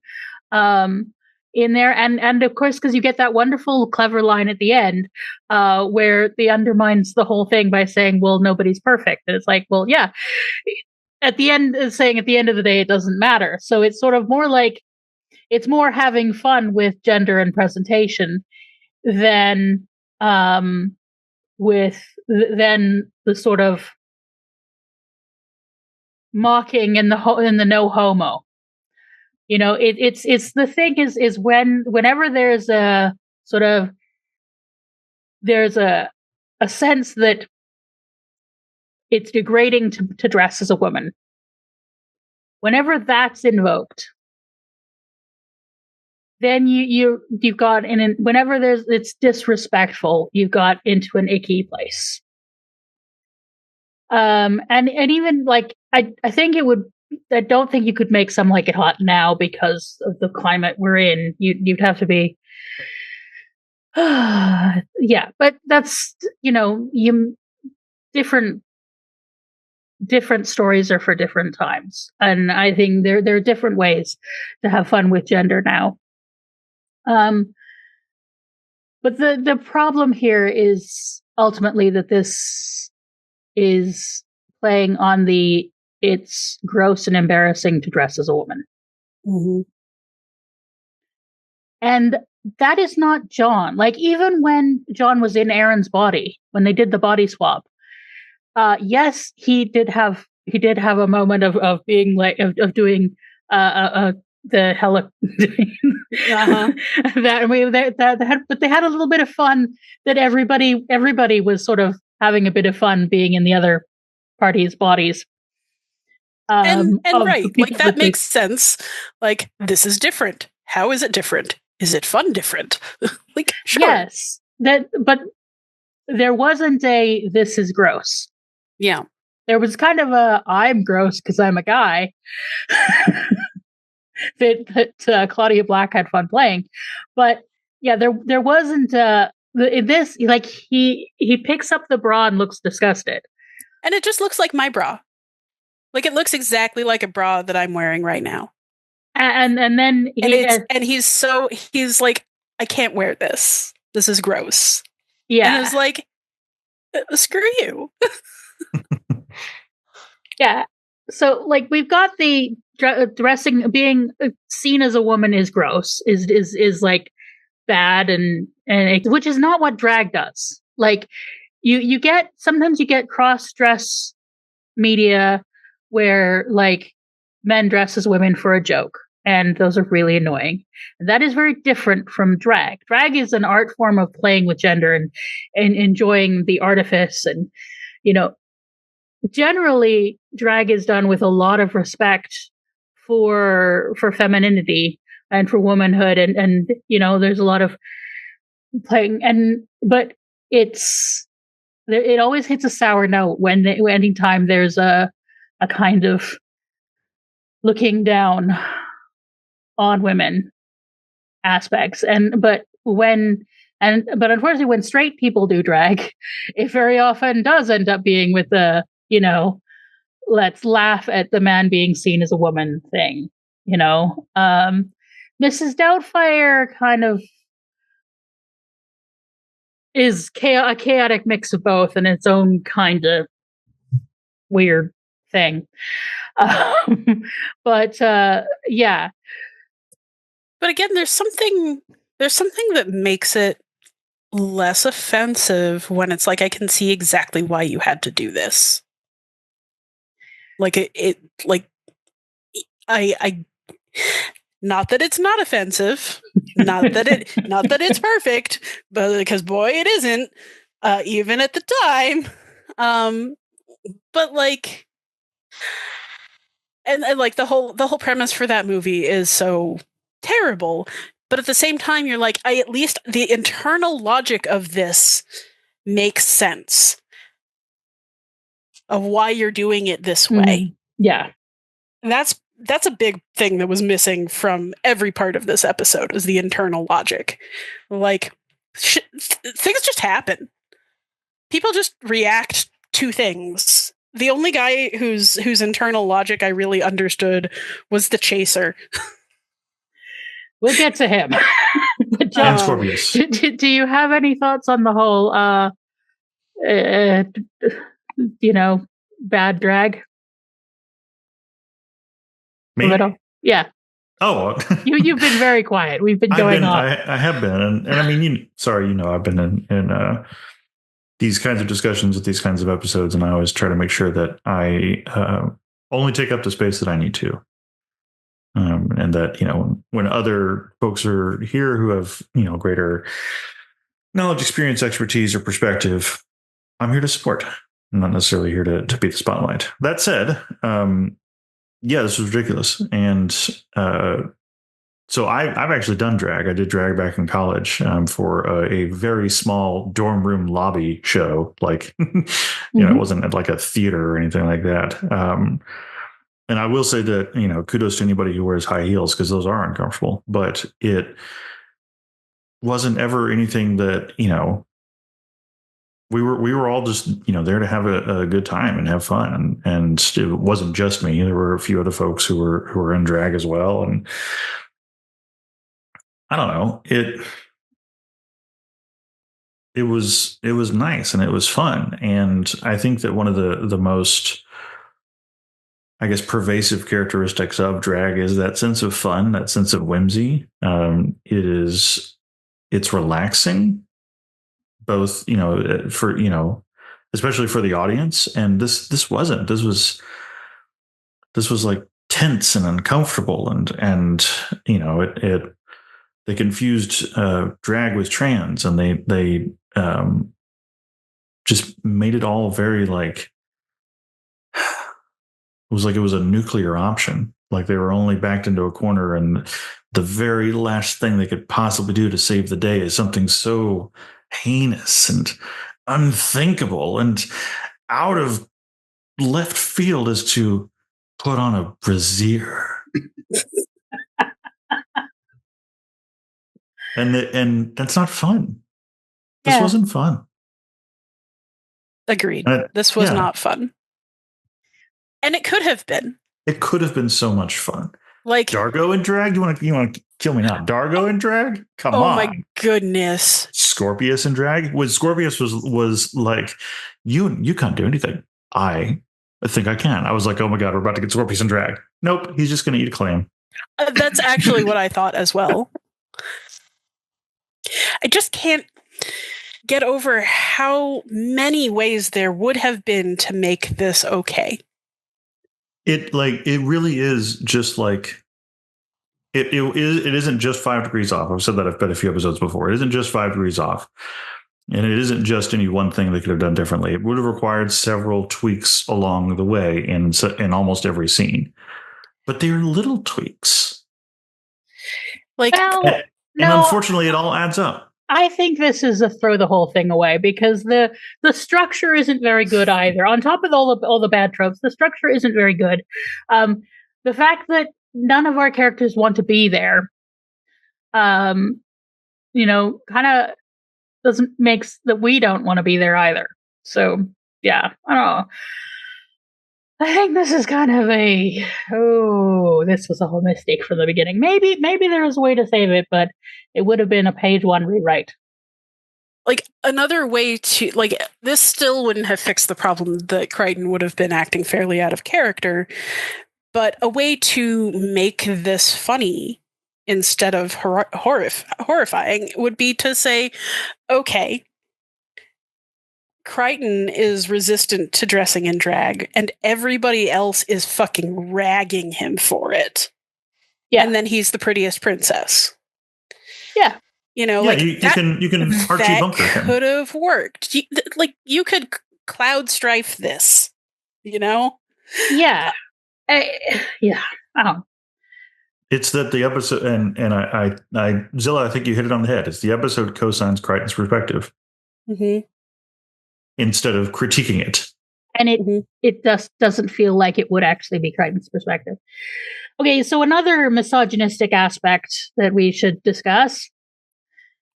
Speaker 1: in there, and of course, because you get that wonderful clever line at the end where they undermines the whole thing by saying, well, nobody's perfect. And it's like, well, yeah, at the end of the day, it doesn't matter. So it's sort of more like, it's more having fun with gender and presentation than than the sort of mocking and the no homo. It's the thing is whenever there's a sort of, there's a sense that it's degrading to dress as a woman. Whenever that's invoked, then you've got whenever it's disrespectful, you've got into an icky place. And even like I think it would. I don't think you could make Some Like It Hot now because of the climate we're in. You'd have to be, yeah. But that's different stories are for different times, and I think there are different ways to have fun with gender now. But the problem here is ultimately that this is playing on it's gross and embarrassing to dress as a woman.
Speaker 3: Mm-hmm.
Speaker 1: And that is not John. Like, even when John was in Aaron's body, when they did the body swap, yes, he did have a moment of being like of doing the
Speaker 3: Uh-huh.
Speaker 1: but they had a little bit of fun that everybody was sort of having a bit of fun being in the other party's bodies.
Speaker 3: And
Speaker 1: of
Speaker 3: right,
Speaker 1: the people
Speaker 3: like that makes sense. Like, this is different. How is it different? Is it fun different? Like, sure.
Speaker 1: Yes, but there wasn't a this is gross.
Speaker 3: Yeah.
Speaker 1: There was kind of a I'm gross because I'm a guy that Claudia Black had fun playing, but yeah, there wasn't this, like, he picks up the bra and looks disgusted,
Speaker 3: And it just looks like my bra. Like, it looks exactly like a bra that I'm wearing right now.
Speaker 1: and then
Speaker 3: he's like, I can't wear this. This is gross.
Speaker 1: Yeah,
Speaker 3: And it's like, screw you.
Speaker 1: Yeah. So, like, we've got the dressing, being seen as a woman is gross, is like bad, and which is not what drag does. Like, you get sometimes you get cross dress media where, like, men dress as women for a joke, and those are really annoying. And that is very different from drag. Drag is an art form of playing with gender and enjoying the artifice, and generally drag is done with a lot of respect for femininity and for womanhood, and there's a lot of playing, but it always hits a sour note when anytime there's a kind of looking down on women aspects, but unfortunately when straight people do drag, it very often does end up being with the let's laugh at the man being seen as a woman thing. Mrs. Doubtfire kind of is a chaotic mix of both in its own kind of weird thing. But yeah.
Speaker 3: But again, there's something that makes it less offensive when it's like, I can see exactly why you had to do this. Like, I not that it's not offensive, not that it's perfect, but because, boy, it isn't, even at the time. But like, and like the whole premise for that movie is so terrible, but at the same time you're like, at least the internal logic of this makes sense of why you're doing it this way.
Speaker 1: Yeah.
Speaker 3: And that's a big thing that was missing from every part of this episode, was the internal logic. Like, things just happen. People just react to things. The only guy whose internal logic I really understood was the chaser.
Speaker 1: We'll get to him. But
Speaker 2: John, Scorpius.
Speaker 1: Do you have any thoughts on the whole bad drag?
Speaker 2: Me?
Speaker 1: Yeah.
Speaker 2: Oh,
Speaker 1: you've been very quiet. We've been going on.
Speaker 2: I have been, and I mean, I've been in these kinds of discussions with these kinds of episodes, and I always try to make sure that I only take up the space that I need to, and that when other folks are here who have greater knowledge, experience, expertise, or perspective, I'm here to support. I'm not necessarily here to be the spotlight. That said, yeah, this was ridiculous. And so I've actually done drag. I did drag back in college for a very small dorm room lobby show. Like, it wasn't like a theater or anything like that. And I will say that, kudos to anybody who wears high heels, because those are uncomfortable. But it wasn't ever anything that, we were all just there to have a good time and have fun, and it wasn't just me. There were a few other folks who were in drag as well, and I don't know, it was nice and it was fun, and I think that one of the most I guess, pervasive characteristics of drag is that sense of fun, that sense of whimsy. It's relaxing, both, especially for the audience. And this wasn't. This was like tense and uncomfortable, and they confused drag with trans, and they just made it all very like it was a nuclear option. Like they were only backed into a corner, and the very last thing they could possibly do to save the day is something so heinous and unthinkable and out of left field as to put on a brassiere. and that's not fun. This wasn't fun.
Speaker 3: Agreed. This was not fun. And it could have been.
Speaker 2: It could have been so much fun.
Speaker 3: Like
Speaker 2: Dargo in drag? You want to kill me now? Dargo in drag? Come on.
Speaker 3: Oh my goodness.
Speaker 2: Scorpius in drag? When Scorpius was like, you can't do anything. I think I can. I was like, oh my God, we're about to get Scorpius in drag. Nope, he's just going to eat a clam.
Speaker 3: That's actually what I thought as well. I just can't get over how many ways there would have been to make this okay.
Speaker 2: It really is just like it isn't just 5 degrees off. I've said that I've bet a few episodes before. It isn't just 5 degrees off. And it isn't just any one thing they could have done differently. It would have required several tweaks along the way in almost every scene. But they're little tweaks. And unfortunately it all adds up.
Speaker 1: I think this is a throw the whole thing away, because the structure isn't very good either. On top of all the bad tropes, the structure isn't very good. The fact that none of our characters want to be there, kind of doesn't makes that we don't want to be there either. So yeah, I don't know. I think this is kind of this was a whole mistake from the beginning. Maybe there was a way to save it, but it would have been a page 1 rewrite.
Speaker 3: Like another way to this still wouldn't have fixed the problem that Crichton would have been acting fairly out of character, but a way to make this funny instead of horrifying would be to say, okay, Crichton is resistant to dressing in drag, and everybody else is fucking ragging him for it. Yeah. And then he's the prettiest princess.
Speaker 1: Yeah.
Speaker 2: You can Archie Bunker him.
Speaker 3: Could have worked. You could cloud strife this, Yeah.
Speaker 2: It's that the episode, and I Zylla, I think you hit it on the head. It's the episode cosigns Crichton's perspective.
Speaker 3: Mm-hmm.
Speaker 2: Instead of critiquing it.
Speaker 1: And it just doesn't feel like it would actually be Crichton's perspective. Okay, so another misogynistic aspect that we should discuss,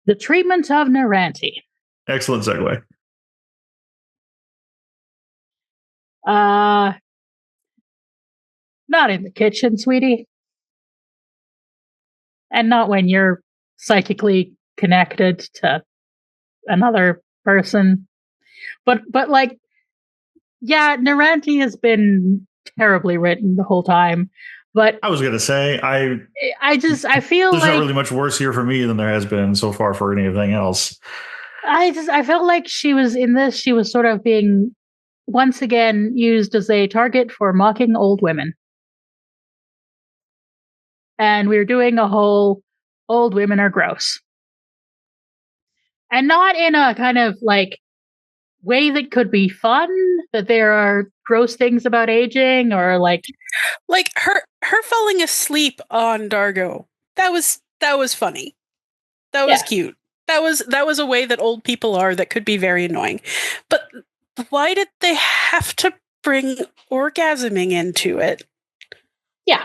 Speaker 1: the treatment of Naranti.
Speaker 2: Excellent segue.
Speaker 1: Not in the kitchen, sweetie. And not when you're psychically connected to another person. But Naranti has been terribly written the whole time. But
Speaker 2: I was gonna say I
Speaker 1: feel
Speaker 2: there's
Speaker 1: like
Speaker 2: not really much worse here for me than there has been so far for anything else.
Speaker 1: I felt like she was sort of being once again used as a target for mocking old women. And we were doing a whole old women are gross. And not in a kind of way that could be fun, that there are gross things about aging, or like
Speaker 3: her falling asleep on Dargo. That was funny. That was cute. That was a way that old people are that could be very annoying. But why did they have to bring orgasming into it?
Speaker 1: Yeah.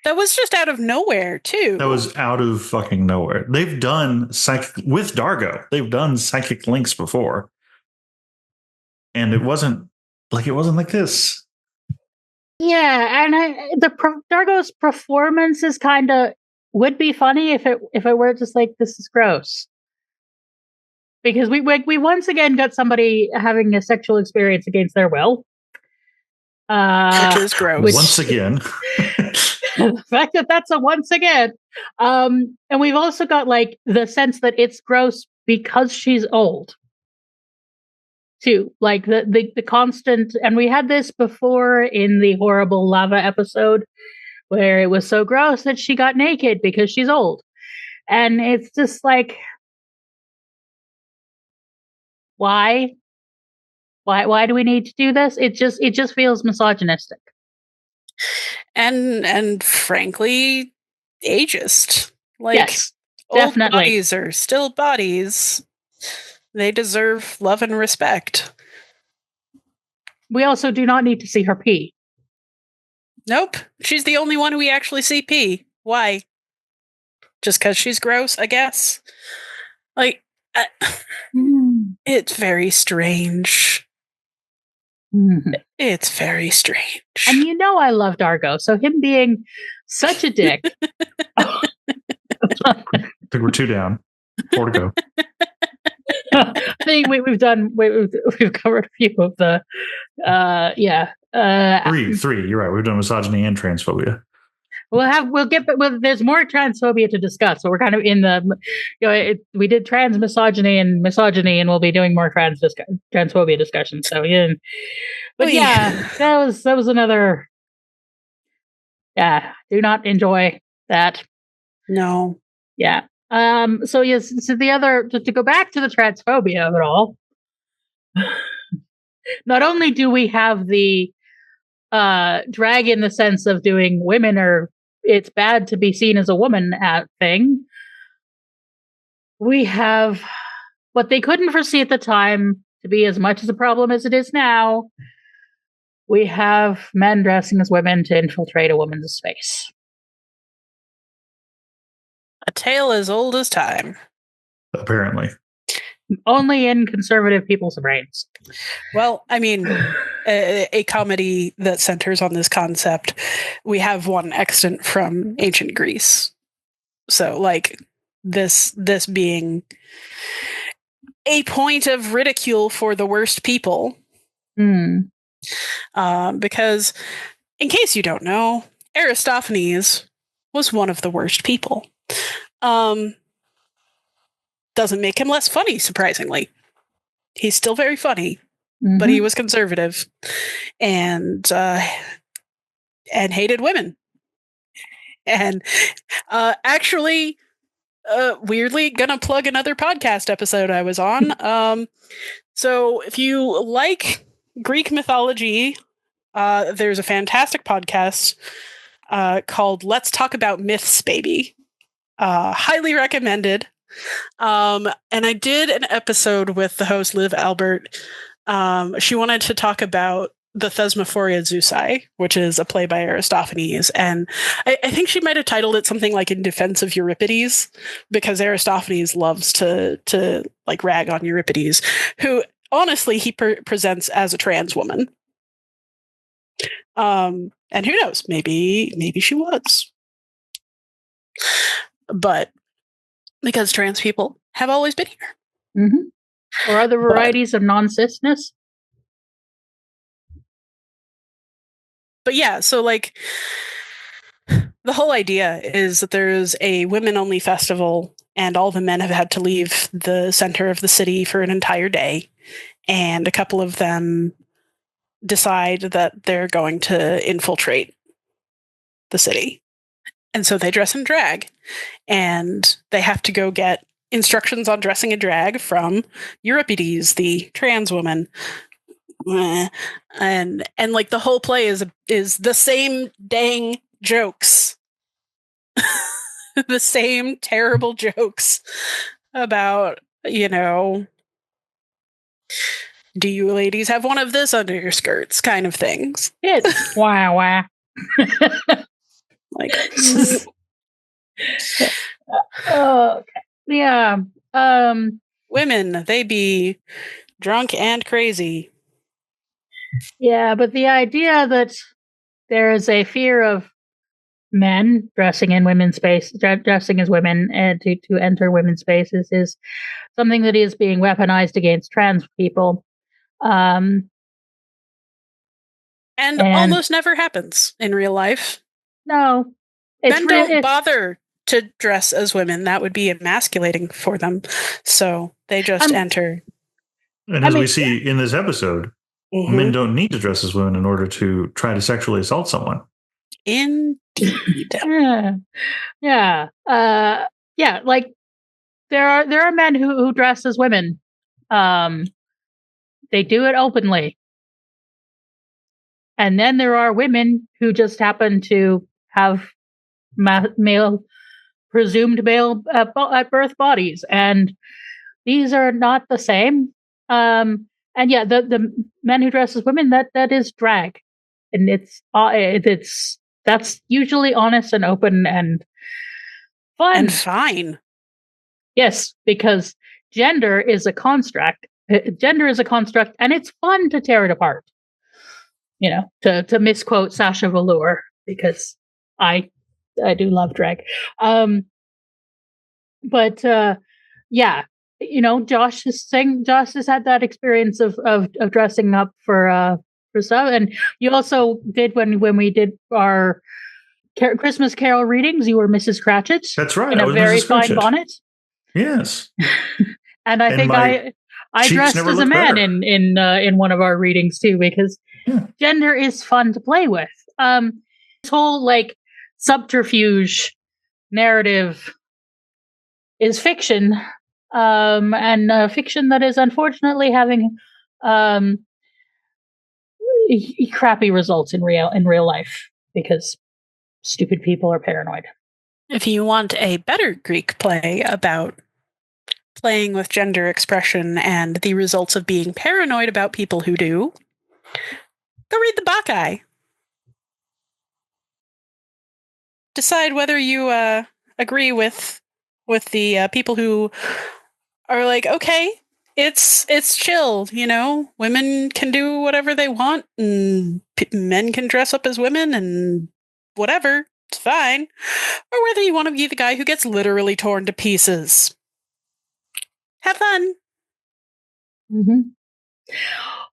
Speaker 3: That was just out of nowhere, too.
Speaker 2: That was out of fucking nowhere. They've done with Dargo. They've done psychic links before. And it wasn't like this.
Speaker 1: Yeah, and Dargo's performance is kind of would be funny if it were just like, this is gross. Because we once again got somebody having a sexual experience against their will.
Speaker 3: Which is gross.
Speaker 2: Once again.
Speaker 1: The fact that that's a once again. And we've also got like the sense that it's gross because she's old. Too. Like the constant, and we had this before in the horrible lava episode where it was so gross that she got naked because she's old. And it's just like, why? Why do we need to do this? It just feels misogynistic.
Speaker 3: And frankly, ageist. Like,
Speaker 1: yes,
Speaker 3: old
Speaker 1: definitely.
Speaker 3: bodies are still bodies. They deserve love and respect.
Speaker 1: We also do not need to see her pee.
Speaker 3: Nope. She's the only one we actually see pee. Why? Just because she's gross, I guess? Like, it's very strange. It's very strange.
Speaker 1: And you know I love Dargo, so him being such a dick.
Speaker 2: I think we're 2 down. 4 to go.
Speaker 1: I think we've covered a few of the
Speaker 2: three. You're right. We've done misogyny and transphobia.
Speaker 1: There's more transphobia to discuss. So we're kind of in the, we did trans misogyny, and we'll be doing more transphobia discussion. So yeah, but that was another. Yeah, do not enjoy that.
Speaker 3: No.
Speaker 1: Yeah. So yes. So the other, to go back to the transphobia of it all. Not only do we have the drag in the sense of doing women are, it's bad to be seen as a woman thing. We have what they couldn't foresee at the time to be as much as a problem as it is now. We have men dressing as women to infiltrate a woman's space.
Speaker 3: A tale as old as time.
Speaker 2: Apparently.
Speaker 1: Only in conservative people's brains.
Speaker 3: Well, I mean, a comedy that centers on this concept, we have one extant from ancient Greece. So, like, this being a point of ridicule for the worst people. Because, in case you don't know, Aristophanes was one of the worst people. Doesn't make him less funny, surprisingly. He's still very funny, but he was conservative and hated women. And actually, weirdly, gonna plug another podcast episode I was on. So if you like Greek mythology, there's a fantastic podcast called Let's Talk About Myths, Baby. Highly recommended. And I did an episode with the host Liv Albert. She wanted to talk about the Thesmophoria Zeusai, which is a play by Aristophanes, and I think she might have titled it something like "In Defense of Euripides," because Aristophanes loves to like rag on Euripides, who honestly he presents as a trans woman. And who knows? Maybe she was, but. Because trans people have always been here.
Speaker 1: Or other varieties of non-cisness.
Speaker 3: But yeah, so like the whole idea is that there's a women-only festival and all the men have had to leave the center of the city for an entire day. And a couple of them decide that they're going to infiltrate the city. And so they dress in drag, and they have to go get instructions on dressing in drag from Euripides, the trans woman. And like the whole play is the same dang jokes. The same terrible jokes about, do you ladies have one of this under your skirts kind of things.
Speaker 1: It's wow.
Speaker 3: Like,
Speaker 1: okay. Yeah.
Speaker 3: Women, they be drunk and crazy.
Speaker 1: Yeah, but the idea that there is a fear of men dressing in women's space, dressing as women, and to enter women's spaces is something that is being weaponized against trans people.
Speaker 3: And almost never happens in real life.
Speaker 1: No.
Speaker 3: Men don't bother to dress as women. That would be emasculating for them. So they just enter.
Speaker 2: And as we see in this episode, men don't need to dress as women in order to try to sexually assault someone.
Speaker 3: Indeed.
Speaker 1: Yeah. Like there are men who dress as women. They do it openly. And then there are women who just happen to have presumed male at birth bodies, and these are not the same. And yeah, the men who dress as women, that is drag, and that's usually honest and open and fun
Speaker 3: and fine.
Speaker 1: Yes, because gender is a construct. Gender is a construct, and it's fun to tear it apart. You know, to misquote Sasha Velour, because I do love drag. But yeah, you know, Josh has had that experience of dressing up for stuff, and you also did when we did our Christmas Carol readings. You were Mrs. Cratchit.
Speaker 2: That's right.
Speaker 1: In a very fine bonnet.
Speaker 2: Yes.
Speaker 1: And I think I dressed as a man in one of our readings too, because gender is fun to play with. This whole like subterfuge narrative is fiction, and fiction that is unfortunately having crappy results in real life because stupid people are paranoid.
Speaker 3: If you want a better Greek play about playing with gender expression and the results of being paranoid about people who do, go read the Bacchae. Decide whether you agree with the people who are like, okay, it's chill, you know, women can do whatever they want, and men can dress up as women, and whatever, it's fine. Or whether you want to be the guy who gets literally torn to pieces. Have fun.
Speaker 1: Mm-hmm.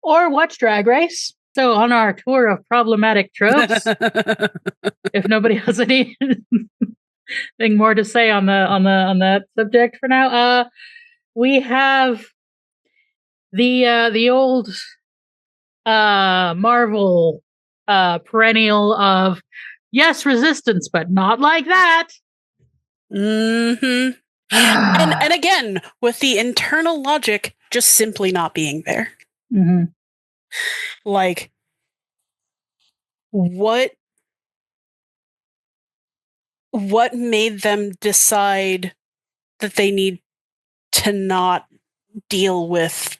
Speaker 1: Or watch Drag Race. So on our tour of problematic tropes, if nobody has anything more to say on that subject for now, we have the old Marvel perennial of yes, resistance, but not like that.
Speaker 3: Mm-hmm. And again, with the internal logic just simply not being there.
Speaker 1: Mm-hmm.
Speaker 3: Like, what made them decide that they need to not deal with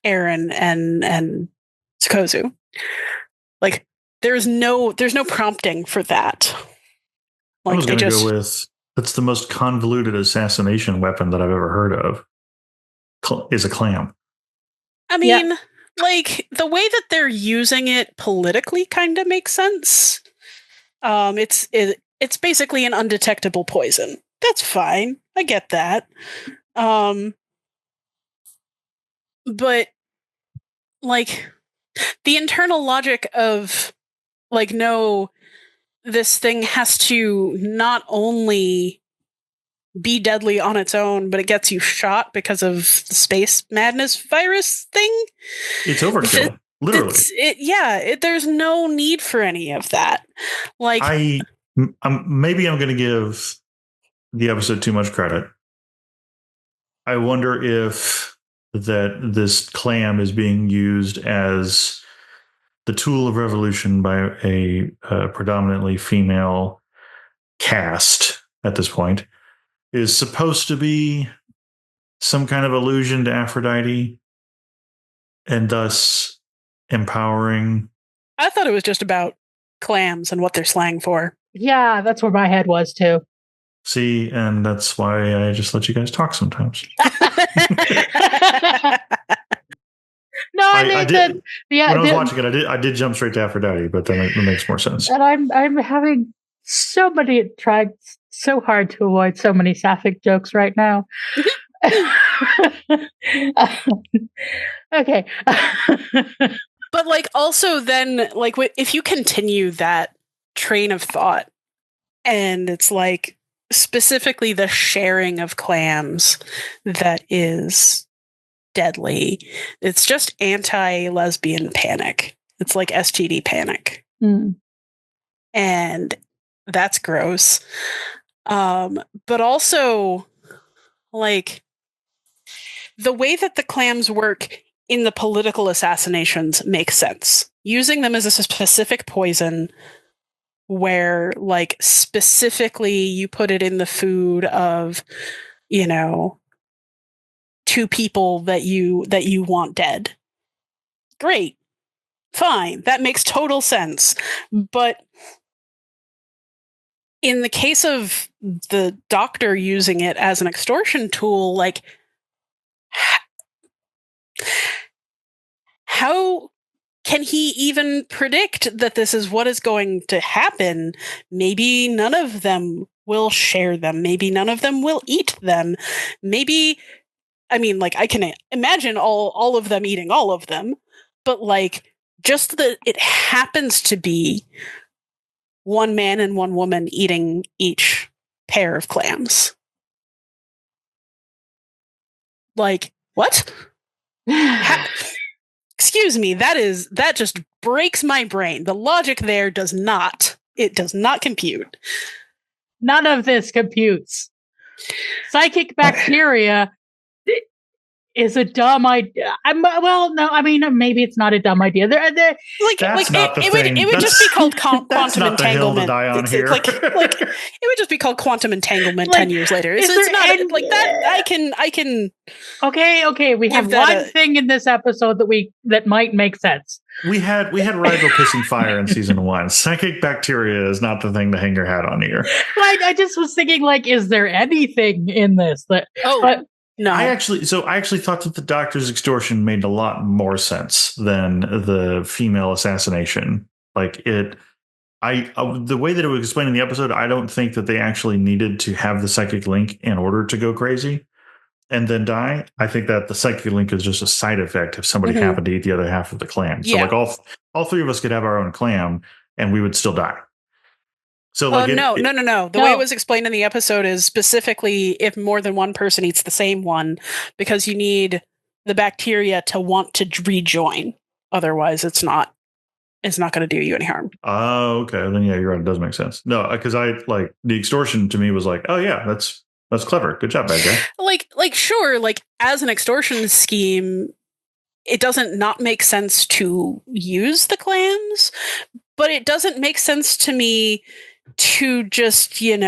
Speaker 3: Aaron and Tsukozu? Like, there's no prompting for that. Like,
Speaker 2: I was going to go with, that's the most convoluted assassination weapon that I've ever heard of, is a clam.
Speaker 3: I mean, like, the way that they're using it politically kind of makes sense. It's basically an undetectable poison. That's fine. I get that. But, like, the internal logic of, like, no, this thing has to not only be deadly on its own, but it gets you shot because of the space madness virus thing.
Speaker 2: It's overkill, literally.
Speaker 3: There's no need for any of that. Like,
Speaker 2: maybe I'm going to give the episode too much credit. I wonder if that this clam is being used as the tool of revolution by a predominantly female cast at this point, is supposed to be some kind of allusion to Aphrodite and thus empowering.
Speaker 3: I thought it was just about clams and what they're slang for.
Speaker 1: Yeah, that's where my head was too.
Speaker 2: See, and that's why I just let you guys talk sometimes.
Speaker 1: No, I did.
Speaker 2: When I was watching it, I did jump straight to Aphrodite, but then it makes more sense.
Speaker 1: And I'm having tried so hard to avoid so many sapphic jokes right now. Okay.
Speaker 3: But like also then like if you continue that train of thought, and it's like specifically the sharing of clams that is deadly. It's just anti-lesbian panic. It's like STD panic. And that's gross. But also like the way that the clams work in the political assassinations makes sense. Using them as a specific poison where like specifically you put it in the food of, you know, two people that you want dead. Great. Fine. That makes total sense. But in the case of the doctor using it as an extortion tool, like how can he even predict that this is what is going to happen? Maybe none of them will share them. Maybe none of them will eat them. Maybe, I mean, like, I can imagine all of them eating all of them, but like, just that it happens to be one man and one woman eating each pair of clams. Like, what? Excuse me, that just breaks my brain. The logic there does not compute.
Speaker 1: None of this computes. Psychic bacteria is a dumb idea. Maybe it's not a dumb idea.
Speaker 3: It would just be called quantum entanglement. It would just be called quantum entanglement 10 years later. It's not like that. I can.
Speaker 1: Okay. We have one thing in this episode that might make sense.
Speaker 2: We had rival pissing fire in season 1. Psychic bacteria is not the thing to hang your hat on here.
Speaker 1: I just was thinking, like, is there anything in this that?
Speaker 2: No, I actually thought that the doctor's extortion made a lot more sense than the female assassination. Like the way that it was explained in the episode, I don't think that they actually needed to have the psychic link in order to go crazy and then die. I think that the psychic link is just a side effect if somebody happened to eat the other half of the clam. So like all three of us could have our own clam and we would still die. So like
Speaker 3: no. The way it was explained in the episode is specifically if more than one person eats the same one, because you need the bacteria to want to rejoin. Otherwise, it's not going to do you any harm.
Speaker 2: Oh, okay. Then yeah, you're right. It does make sense. No, because I like the extortion to me was like, oh yeah, that's clever. Good job, bad guy.
Speaker 3: Like sure, like as an extortion scheme, it doesn't not make sense to use the clams, but it doesn't make sense to me to just, give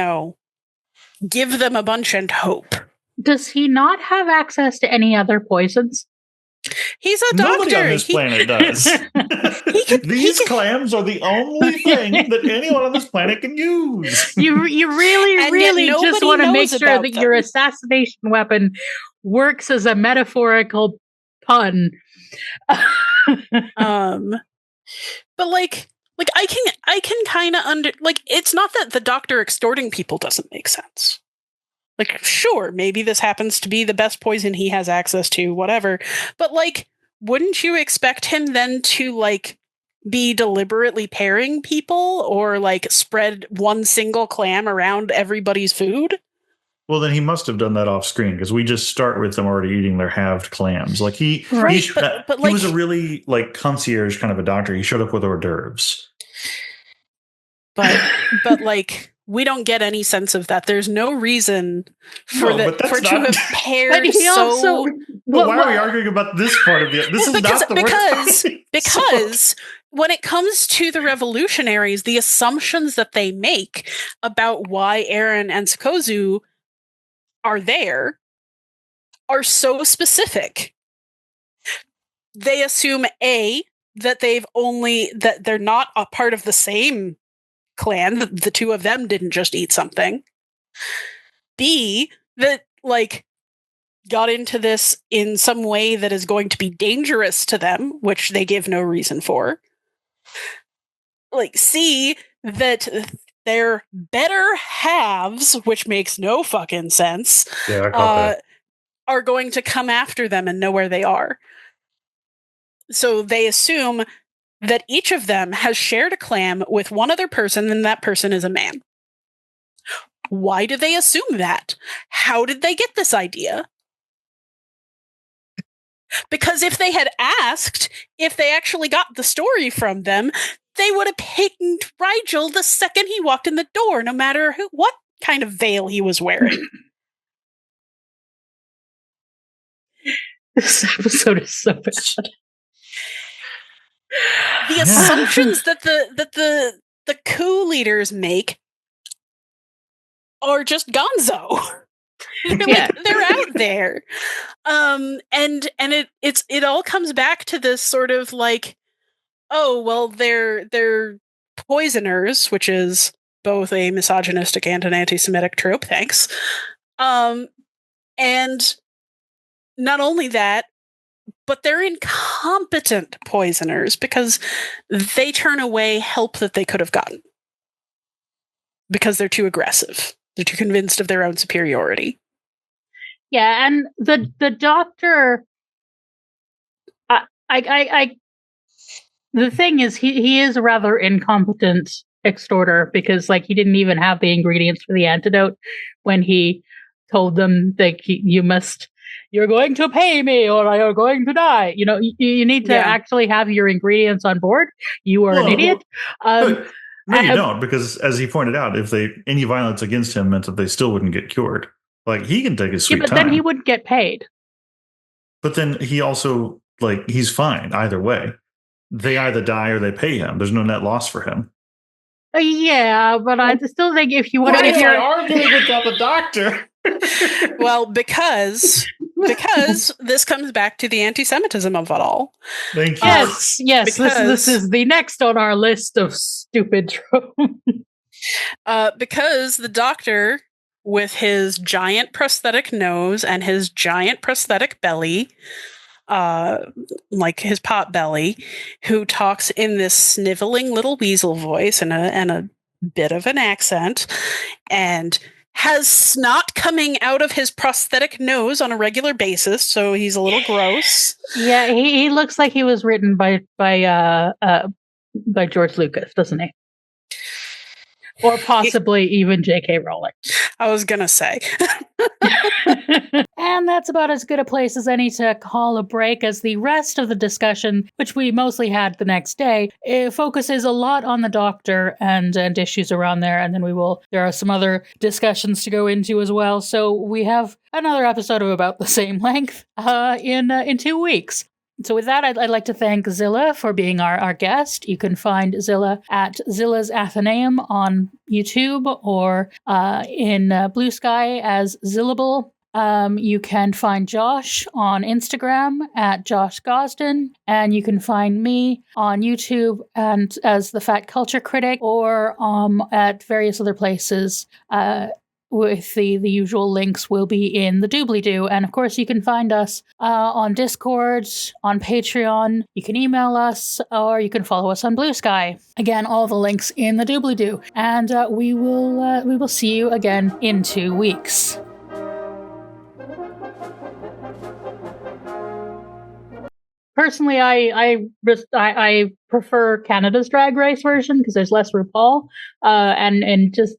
Speaker 3: them a bunch and hope.
Speaker 1: Does he not have access to any other poisons?
Speaker 3: He's a doctor.
Speaker 2: Nobody on this planet does. These clams are the only thing that anyone on this planet can use.
Speaker 1: You really just want to make sure that your assassination weapon works as a metaphorical pun.
Speaker 3: But like I can kind of it's not that the doctor extorting people doesn't make sense. Like, sure, maybe this happens to be the best poison he has access to, whatever. But like, wouldn't you expect him then to like be deliberately pairing people or like spread one single clam around everybody's food?
Speaker 2: Well, then he must have done that off screen because we just start with them already eating their halved clams. Like he was a really like concierge kind of a doctor. He showed up with hors d'oeuvres.
Speaker 3: But like we don't get any sense of that. There's no reason for to have paired
Speaker 2: why are we arguing about this part of it? This is not the worst part.
Speaker 3: Because when it comes to the revolutionaries, the assumptions that they make about why Eren and Sukozu are there are so specific. They assume that they're not a part of the same clan. The two of them didn't just eat something. B, that like got into this in some way that is going to be dangerous to them, which they give no reason for. Like C, that their better halves, which makes no fucking sense,
Speaker 2: I caught that.
Speaker 3: Are going to come after them and know where they are. So they assume that each of them has shared a clam with one other person, and that person is a man. Why do they assume that? How did they get this idea? Because if they had asked if they actually got the story from them, they would have picked Rigel the second he walked in the door, no matter what kind of veil he was wearing.
Speaker 1: This episode is so bad.
Speaker 3: The assumptions that the coup leaders make are just gonzo. They're out there. And it all comes back to this sort of like, oh, well, they're poisoners, which is both a misogynistic and an anti-Semitic trope, thanks. And not only that, but they're incompetent poisoners because they turn away help that they could have gotten because they're too aggressive. They're too convinced of their own superiority.
Speaker 1: Yeah, and the doctor, the thing is, he is a rather incompetent extorter because, like, he didn't even have the ingredients for the antidote when he told them that you're going to pay me or you're going to die. You know, you need to actually have your ingredients on board. You are an idiot.
Speaker 2: No, you don't, because as he pointed out, if any violence against him meant that they still wouldn't get cured. Like, he can take his sweet time.
Speaker 1: But then he wouldn't get paid.
Speaker 2: But then he also, like, he's fine either way. They either die or they pay him. There's no net loss for him.
Speaker 1: Yeah, but I still think if you want to hear
Speaker 2: arguing without the doctor.
Speaker 3: Well, because this comes back to the anti-Semitism of it all.
Speaker 2: Thank you.
Speaker 1: Yes. This is the next on our list of stupid tropes.
Speaker 3: Because the doctor, with his giant prosthetic nose and his giant prosthetic belly, like his pot belly, who talks in this sniveling little weasel voice and a bit of an accent, and has snot coming out of his prosthetic nose on a regular basis, so he's a little gross.
Speaker 1: Yeah, he looks like he was written by George Lucas, doesn't he? Or possibly even J.K. Rowling.
Speaker 3: I was gonna say.
Speaker 1: And that's about as good a place as any to call a break, as the rest of the discussion, which we mostly had the next day, it focuses a lot on the doctor and issues around there, and then there are some other discussions to go into as well. So we have another episode of about the same length in 2 weeks. So with that, I'd like to thank Zylla for being our guest. You can find Zylla at Zylla's Athenaeum on YouTube or in Blue Sky as Zillable. You can find Josh on Instagram at Josh Gosdin, and you can find me on YouTube and as the Fat Culture Critic, or at various other places. With the usual links will be in the doobly-doo. And of course, you can find us on Discord, on Patreon. You can email us, or you can follow us on Blue Sky. Again, all the links in the doobly-doo. And we will see you again in 2 weeks. Personally, I prefer Canada's Drag Race version because there's less RuPaul, and just.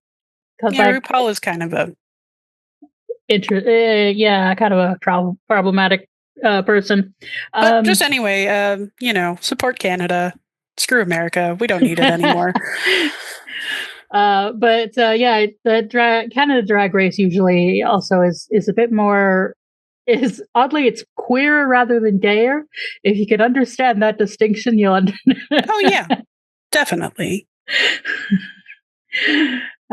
Speaker 3: Yeah, RuPaul is kind of a
Speaker 1: kind of a problematic person.
Speaker 3: But just anyway, support Canada. Screw America. We don't need it anymore.
Speaker 1: The Canada Drag Race usually also is a bit more. Oddly, it's queerer rather than gayer. If you can understand that distinction, you'll understand.
Speaker 3: Oh yeah, definitely.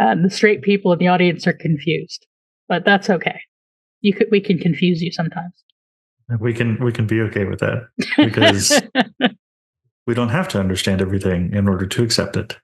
Speaker 1: The straight people in the audience are confused, but that's okay. We can confuse you sometimes.
Speaker 2: We can be okay with that because we don't have to understand everything in order to accept it.